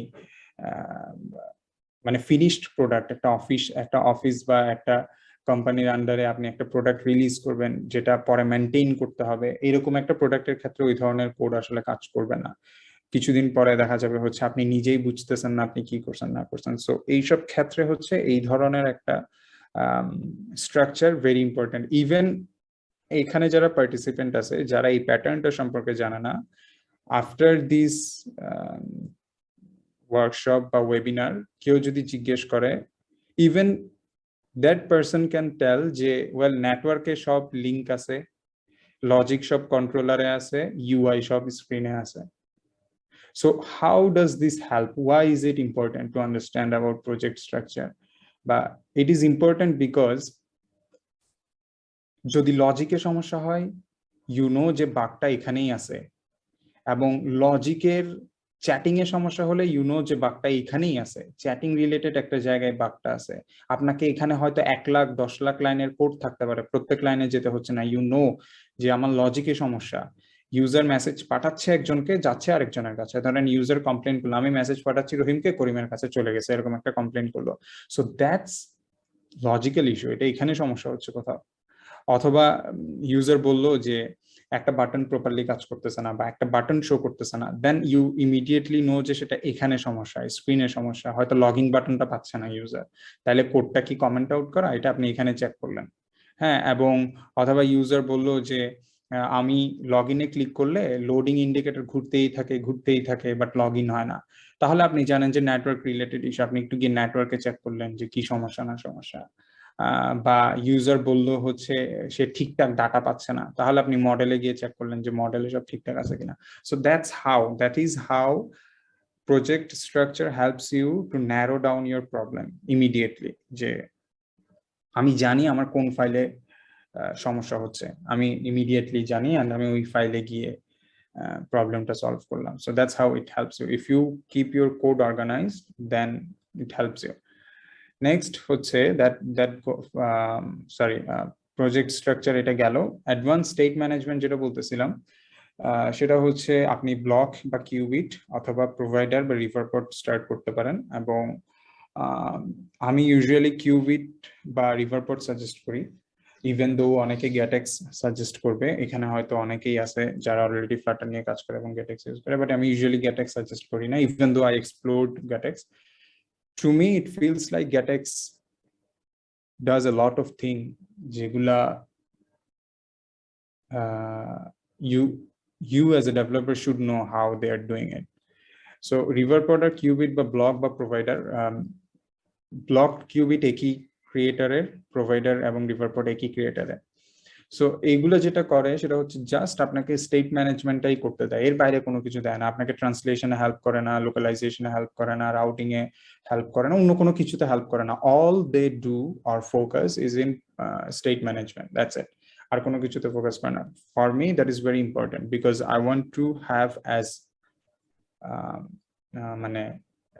মানে ফিনিশড প্রোডাক্ট, একটা অফিস বা একটা কোম্পানির আন্ডারে আপনি একটা প্রোডাক্ট রিলিজ করবেন যেটা পরে মেনটেইন করতে হবে, এরকম একটা প্রোডাক্টের ক্ষেত্রে ওই ধরনের কোড আসলে কাজ করবে না। কিছুদিন পরে দেখা যাবে হচ্ছে আপনি নিজেই বুঝতেছেন না আপনি কি করছেন না করছেন। সো এইসব ক্ষেত্রে হচ্ছে এই ধরনের একটা স্ট্রাকচার ভেরি ইম্পর্টেন্ট। ইভেন এখানে যারা পার্টিসিপেন্ট আছে যারা এই প্যাটার্নটা সম্পর্কে জানে না, আফটার দিস ওয়ার্কশপ বা ওয়েবিনার কেউ যদি জিজ্ঞেস করে, even that person can tell যে ওয়েল নেটওয়ার্কে সব লিঙ্ক আছে, লজিক সব কন্ট্রোলারে আছে, ইউআই সব স্ক্রিনে আছে। So how does this help? Why is it important to understand about project structure? But it is important because যদি লজিকে সমস্যা হয়, ইউ নো যে বাগটা এখানেই আছে, এবং লজিকের চ্যাটিং এ সমস্যা হলে ইউ নো যে বাগটা এখানেই আছে, চ্যাটিং রিলেটেড একটা জায়গায় বাগটা আছে। আপনাকে এখানে হয়তো 1 লাখ 10 লাখ লাইনের কোড থাকতে পারে, প্রত্যেক লাইনে যেতে হচ্ছে না, ইউ নো যে আমার লজিকে সমস্যা। ইউজার মেসেজ পাঠাচ্ছে একজনকে, যাচ্ছে আরেকজনের কাছে, ধরেন ইউজার কমপ্লেন করলো, আমি মেসেজ পাঠাচ্ছি রহিমকে, করিমের কাছে চলে গেছে, এরকম একটা কমপ্লেন করলো। সো দ্যাটস লজিক্যাল ইস্যু, এটা এখানে সমস্যা হচ্ছে কোথাও। অথবা ইউজার বললো যে একটা বাটন প্রপারলি কাজ করতেছে না বা একটা বাটন শো করতেছে না, দেন ইউ ইমিডিয়েটলি নো যে সেটা এখানে সমস্যা, স্ক্রিনে সমস্যা, হয়তো লগইন বাটনটা পাচ্ছে না ইউজার, তাহলে কোডটা কি কমেন্ট আউট করা, এটা আপনি এখানে চেক করলেন। হ্যাঁ, এবং অথবা ইউজার বললো যে আমি লগ ইনে ক্লিক করলে লোডিং ইন্ডিকেটর ঘুরতেই থাকে বাট লগ ইন হয় না, তাহলে আপনি জানেন যে নেটওয়ার্ক রিলেটেড ইস্যু, আপনি একটু গিয়ে নেটওয়ার্কে চেক করলেন যে কি সমস্যা না সমস্যা। বা ইউজার বললো হচ্ছে সে ঠিকঠাক ডাটা পাচ্ছে না, তাহলে আপনি মডেলে গিয়ে চেক করলেন যে মডেলে সব ঠিকঠাক আছে কিনা। So that is how project structure helps you to narrow down your problem immediately, যে আমি জানি আমার কোন ফাইলে সমস্যা হচ্ছে, আমি ইমিডিয়েটলি জানি, আর আমি ওই ফাইলে গিয়ে প্রবলেমটা সলভ করলাম। So that's how it helps you. If you keep your code organized then it helps you. Next হচ্ছে প্রজেক্ট স্ট্রাকচার, এটা গেল। অ্যাডভান্স স্টেট ম্যানেজমেন্ট যেটা বলতেছিলাম, সেটা হচ্ছে আপনি ব্লক বা কিউবিট অথবা প্রোভাইডার বা রিভারপোর্ট স্টার্ট করতে পারেন, এবং আমি ইউজুয়ালি কিউবিট বা রিভারপোর্ট সাজেস্ট করি, ইভেন দো অনেকে গ্যাটেক্স সাজেস্ট করবে, এখানে হয়তো অনেকেই আছে যারা অলরেডি ফ্লাটার নিয়ে কাজ করে এবং গ্যাটেক্স ইউজ করে, বাট আমি ইউজুয়ালি গ্যাটেক্স সাজেস্ট করি না, even though I explored GetX. To me it feels like GetX does a lot of things jegula you as a developer should know how they are doing it. So riverport or qubit বা block বা provider, blocked qubit একই ক্রিয়েটরের, প্রোভাইডার এবং riverport একই ক্রিয়েটরের। সো এইগুলো যেটা করে সেটা হচ্ছে জাস্ট আপনাকে স্টেট ম্যানেজমেন্টটাই করতে দেয়, এর বাইরে কোনো কিছু দেয় না, আপনাকে ট্রান্সলেশনে হেল্প করে না, লোকালাইজেশনে হেল্প করে না, রাউটিং এ হেল্প করে না, অন্য কোনো কিছুতে হেল্প করে না। All they do or focus is in state management, that's it, আর কোনো কিছুতে ফোকাস করে না। For me that is very important because I want to have as মানে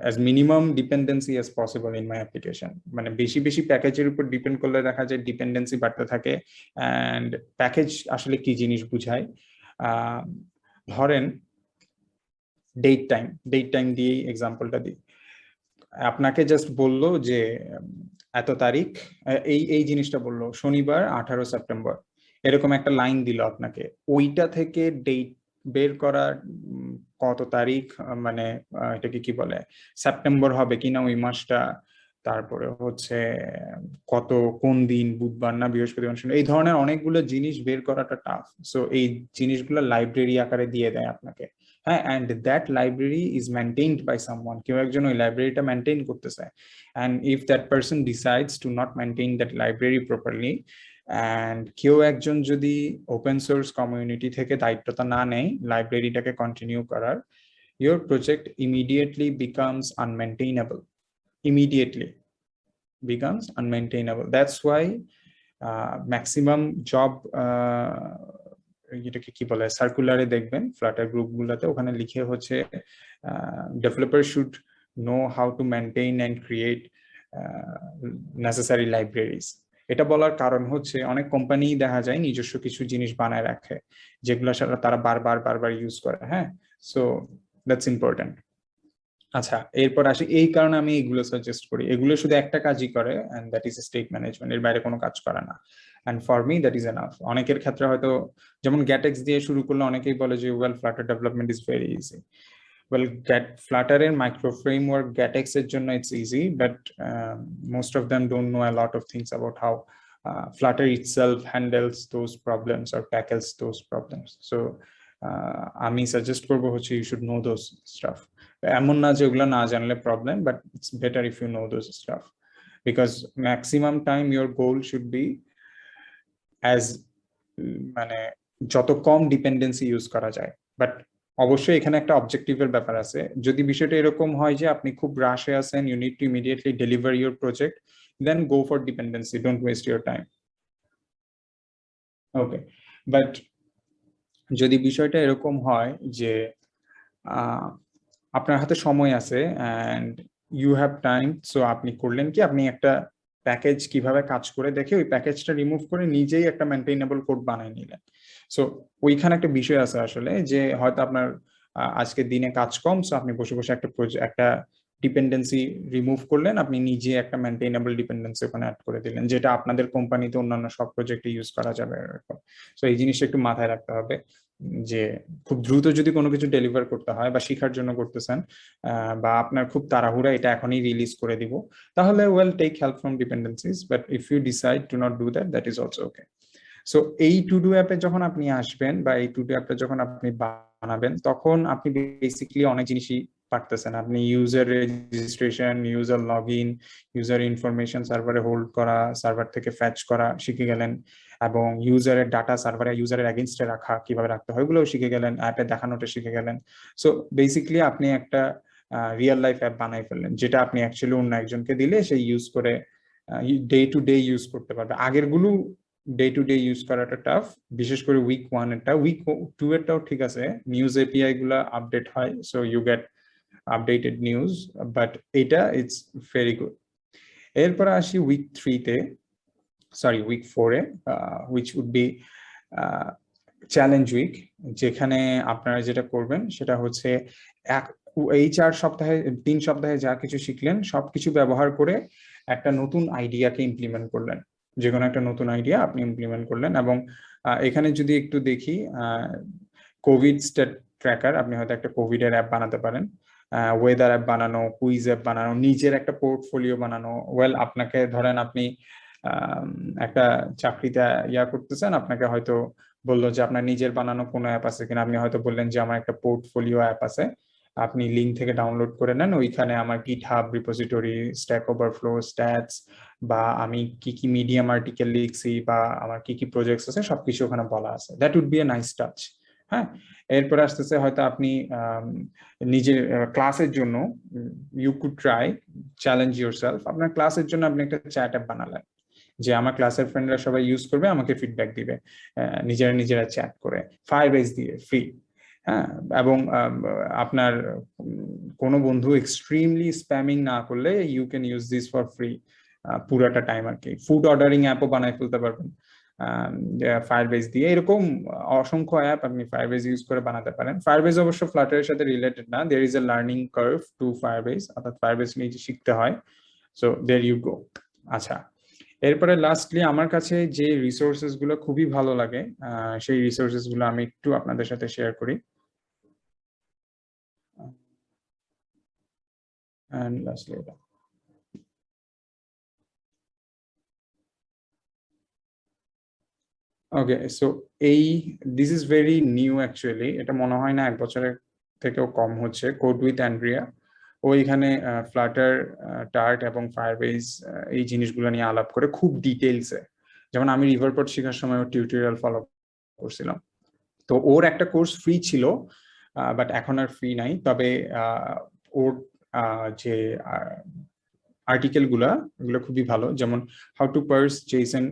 as minimum dependency as possible in my application. মানে বেশি প্যাকেজের উপর ডিপেন্ড করলে দেখা যায় ডিপেন্ডেন্সি বাড়তে থাকে। অ্যান্ড প্যাকেজ আসলে কি জিনিস বুঝায়, ধরেন ডেট টাইম দিয়েই এক্সাম্পলটা দিই। আপনাকে জাস্ট বললো যে এত তারিখ, এই জিনিসটা বললো শনিবার 18 সেপ্টেম্বর, এরকম একটা লাইন দিল আপনাকে, ওইটা থেকে ডেট বের করা কত তারিখ, মানে এটাকে কি বলে, সেপ্টেম্বর হবে কিনা ওই মাসটা, তারপরে হচ্ছে কত কোন দিন বুধবার না বৃহস্পতিবার এই ধরনের অনেকগুলো জিনিস বের করাটা টাফ। সো এই জিনিসগুলো লাইব্রেরি আকারে দিয়ে দেয় আপনাকে। হ্যাঁ, and that library is maintained by someone, কেউ একজন ওই লাইব্রেরিটা মেনটেন করতেছে। And if that person decides to not maintain that library properly, and কেউ একজন যদি ওপেন সোর্স কমিউনিটি থেকে দায়িত্বটা না নেয় লাইব্রেরিটাকে কন্টিনিউ করার, your project immediately becomes unmaintainable. Immediately becomes unmaintainable. That's why maximum job এটাকে কি বলে সার্কুলারে দেখবেন ফ্লাটার গ্রুপগুলোতে ওখানে লিখে হচ্ছে developer should know how to maintain and create necessary libraries. এটা বলার কারণ হচ্ছে অনেক কোম্পানি দেখা যায় নিজস্ব কিছু জিনিস বানায় রাখে যেগুলো তারা বারবার ইউজ করে। হ্যাঁ, সো দ্যাটস ইম্পর্টেন্ট। আচ্ছা, এরপর আসি এই কারণে আমি এগুলো সাজেস্ট করি, এগুলো শুধু একটা কাজই করে and that is state management, এর বাইরে কোনো কাজ করে না। And for me that is enough. অনেকের ক্ষেত্রে হয়তো যেমন গ্যাটেক্স দিয়ে শুরু করলে অনেকেই বলে যে well Flutter development is very easy. Well ফ্লাটারের মাইক্রো ফ্রেমওয়ার্ক গ্যাটেক্স এর জন্য it's easy, but most of them don't know a lot of things about how Flutter itself handles those problems or tackles those problems. So আমি সাজেস্ট করবো হচ্ছে you should know those stuff. এমন না যে ওগুলো না জানলে problem, but it's better if you know those stuff, because maximum time your goal should be as মানে যত কম ডিপেন্ডেন্সি ইউজ করা যায়। বাট অবশ্যই এখানে একটা অবজেক্টিভের ব্যাপার আছে। যদি বিষয়টা এরকম হয় যে আপনি খুব রাশে আছেন, you need to immediately deliver your project, then go for dependency, don't waste your time. Okay, but যদি বিষয়টা এরকম হয় যে আপনার হাতে সময় আছে and you have time, so আপনি করলেন কি, আপনি একটা প্যাকেজ কিভাবে কাজ করে দেখে ওই প্যাকেজটা রিমুভ করে নিজেই একটা মেনটেইনেবল কোড বানিয়ে নিলেন। সো ওইখানে একটা বিষয় আছে আসলে যে হয়তো আপনার আজকের দিনে কাজ কম, সো আপনি বসে বসে একটা ডিপেন্ডেন্সি রিমুভ করলেন, আপনি নিজে একটা মেনটেইনেবল ডিপেন্ডেন্সি ওখানে অ্যাড করে দিলেন যেটা আপনাদের কোম্পানিতে অন্যান্য সব প্রজেক্টে ইউজ করা যাবে। সো এই জিনিসটা একটু মাথায় রাখতে হবে যে খুব দ্রুত যদি কোনো কিছু ডেলিভার করতে হয় বা শেখার জন্য করতেছেন বা আপনার খুব তাড়াহুড়া এটা এখনই রিলিজ করে দিব, তাহলে well take help from dependencies, but if you decide to not do that, that is also okay. So এই টু ডু অ্যাপে যখন আপনি আসবেন বা এই টু ডু অ্যাপটা যখন আপনি বানাবেন, তখন আপনি বেসিক্যালি অনেক জিনিসই পারতেছেন। আপনি user registration, user log in, user information সার্ভারে হোল্ড করা, সার্ভার থেকে ফ্যাচ করা শিখে গেলেন, এবং ইউজারের ডাটা সার্ভারে ইউজারের এগেইনস্টে রাখা কিভাবে রাখতে হয় ওগুলোও শিখে গেলেন, অ্যাপে দেখানোটা শিখে গেলেন। সো বেসিক্যালি আপনি একটা রিয়েল লাইফ অ্যাপ বানাই ফেললেন যেটা আপনি অ্যাকচুয়ালি অন্য একজনকে দিলে সেই ইউজ করে ডে টু ডে ইউজ করতে পারবে। আগেরগুলো ডে টু ডে ইউজ করাটা টাফ, বিশেষ করে উইক 1 এরটা। উইক 2 এরটাও ঠিক আছে, নিউজ এপিআই গুলা আপডেট হয়, so you get updated news, but এটা ইটস ভেরি গুড। এরপরে আসি উইক 3 তে, সরি উইক 4 এ, which would be challenge week, যেখানে আপনারা যেটা করবেন সেটা হচ্ছে এই 3 সপ্তাহে যা কিছু শিখলেন সবকিছু ব্যবহার করে একটা নতুন আইডিয়াকে ইমপ্লিমেন্ট করলেন, যে কোনো একটা নতুন আইডিয়া আপনি ইমপ্লিমেন্ট করলেন। এবং এখানে যদি একটু দেখি, কোভিড স্টেট ট্র্যাকার, আপনি হয়তো একটা কোভিড এর অ্যাপ বানাতে পারেন, ওয়েদার অ্যাপ বানানো, কুইজ অ্যাপ বানানো, নিজের একটা পোর্টফোলিও বানানো। ওয়েল, আপনাকে ধরেন আপনি একটা চাকরিতে করতেছেন, আপনাকে হয়তো বললো যে আপনার নিজের বানানো কোনো অ্যাপ আছে কিনা, আপনি হয়তো বললেন যে আমার একটা পোর্টফোলিও অ্যাপ আছে, আপনি লিঙ্ক থেকে ডাউনলোড করে নেন, ওইখানে আমার GitHub repository, stack overflow, stats, বা আমি কি কি মিডিয়াম আর্টিকেল লিখছি, বা আমার কি কি প্রজেক্টস আছে সবকিছু ওখানে বলা আছে। That would be a nice touch. হ্যাঁ, এরপর আসতেছে হয়তো আপনি নিজের ক্লাসের জন্য you could try challenge yourself. আপনার ক্লাসের জন্য আপনি একটা চ্যাট অ্যাপ বানালেন যে আমার ক্লাসের ফ্রেন্ডরা সবাই ইউজ করবে, আমাকে ফিডব্যাক দিবে নিজেরা চ্যাট করে, ফায়ারবেস দিয়ে ফ্রি। হ্যাঁ, এবং আপনার কোনো বন্ধু এক্সট্রিমলি স্প্যামিং না করলে you can use this for free পুরাটা টাইম আর কি। ফুড অর্ডারিং অ্যাপও বানায় ফেলতে পারবেন ফায়ারবেস দিয়ে। এরকম অসংখ্য অ্যাপ আপনি ফায়ারবেস ইউজ করে বানাতে পারেন। ফায়ারবেস অবশ্য ফ্লাটারের সাথে রিলেটেড না, there is a learning curve to Firebase, অর্থাৎ ফায়ারবেস নিজে শিখতে হয়। So there you go. আচ্ছা, এরপরে লাস্টলি আমার কাছে যে রিসোর্সেস গুলো খুবই ভালো লাগে, সেই রিসোর্সেস গুলো আমি একটু আপনাদের সাথে শেয়ার করি। And lastly, okay, so this is very new actually, এটা মনে হয় না 1 বছরের থেকেও কম হচ্ছে। কোড উইথ অ্যান্ড্রিয়া ও এখানে ফ্লাটার, টার্ট এবং ফায়ারবেজ এই জিনিসগুলো নিয়ে আলাপ করে খুব ডিটেইলসে। যেমন আমি রিভারপোর্ট শেখার সময় ওর টিউটোরিয়াল ফলো করছিলাম, তো ওর একটা কোর্স ফ্রি ছিল, বাট এখন আর ফ্রি নাই। তবে ওর যে আর্টিকেল এগুলো খুবই ভালো। যেমন হাউ টু পার্স জেসন,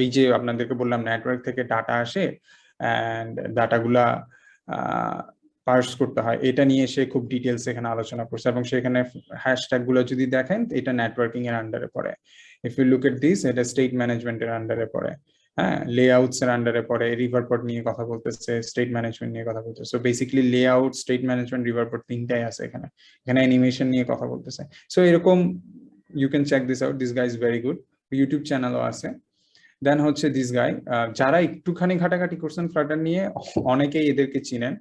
এই যে আপনাদেরকে বললাম নেটওয়ার্ক থেকে ডাটা আসে অ্যান্ড ডাটাগুলা পার্স করতে হয়, এটা নিয়ে সে খুব ডিটেলস এখানে আলোচনা করছে। এবং সেখানে হ্যাশট্যাগ গুলো যদি দেখেন এটা নেটওয়ার্কিং এর আন্ডারে পড়ে। If you look at this, এটা স্টেট ম্যানেজমেন্টের আন্ডারে পড়ে, হ্যাঁ, লেআউটস এর আন্ডারে পড়ে, রিভারপোর্ট নিয়ে কথা বলতেছে, স্টেট ম্যানেজমেন্ট নিয়ে কথা বলতেছে। So basically layout, state management, Riverpod তিনটাই আছে এখানে। এখানে অ্যানিমেশন নিয়ে কথা বলতেছে। সো এরকম you can check this out, this guy is very good. YouTube চ্যানেলও আছে। দেন হচ্ছে দিস গাই, যারা একটুখানি ঘাটাঘাটি করছেন ফ্লাটার নিয়ে অনেকেই এদেরকে চিনেন।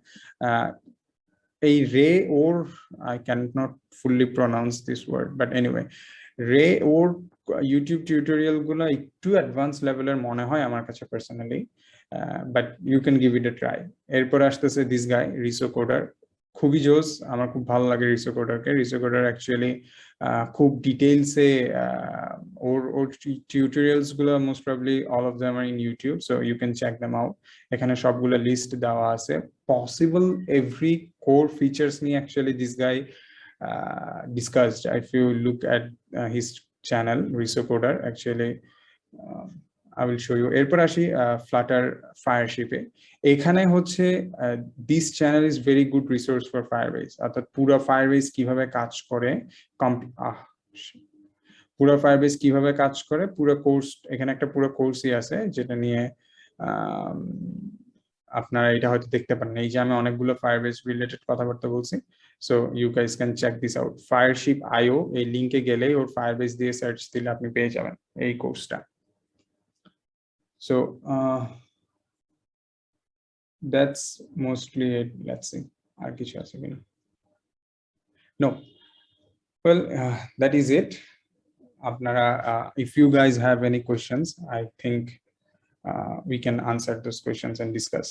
এই রে ওর, I can not fully pronounce this word, but anyway, রে ওর ইউটিউব টিউটোরিয়াল গুলো একটু অ্যাডভান্স লেভেলের মনে হয় আমার কাছে personally, but you can give it a try. এরপর আসতেছে দিস গাই রিসো কোডার, খুবই জোস, আমার খুব ভালো লাগে রিসো কোডারকে। রিসো কোডার অ্যাকচুয়ালি খুব ডিটেইলসে ওর টিউটোরিয়ালস গুলো most probably all of them are in YouTube, so you can check them out. এখানে সবগুলো লিস্ট দেওয়া আছে, পসিবল এভরি কোর ফিচার্স নিয়ে actually this guy discussed. If you look at his channel Riso Coder, actually I will show you. এরপর আসি ফ্লাটার ফায়ারশিপে। এখানে হচ্ছে this channel is very good resource for Firebase, অর্থাৎ পুরো ফায়ারবেজ কিভাবে কাজ করে, পুরো ফায়ারবেজ কিভাবে কাজ করে পুরো কোর্স, এখানে একটা পুরো কোর্সই আছে যেটা নিয়ে আপনারা এটা হয়তো দেখতে পারেন। এই যে আমি অনেকগুলো ফায়ারবেজ রিলেটেড কথাবার্তা বলছি, so you guys can check this out. Fireship IO এই লিংকে গেলেই ওর ফায়ারবেজ দিয়ে সার্চ দিলে আপনি পেয়ে যাবেন এই কোর্সটা। So that's mostly it, let's see আর কিছু আছে কিনা। No, well that is it. আপনারা if you guys have any questions, I think we can answer those questions and discuss.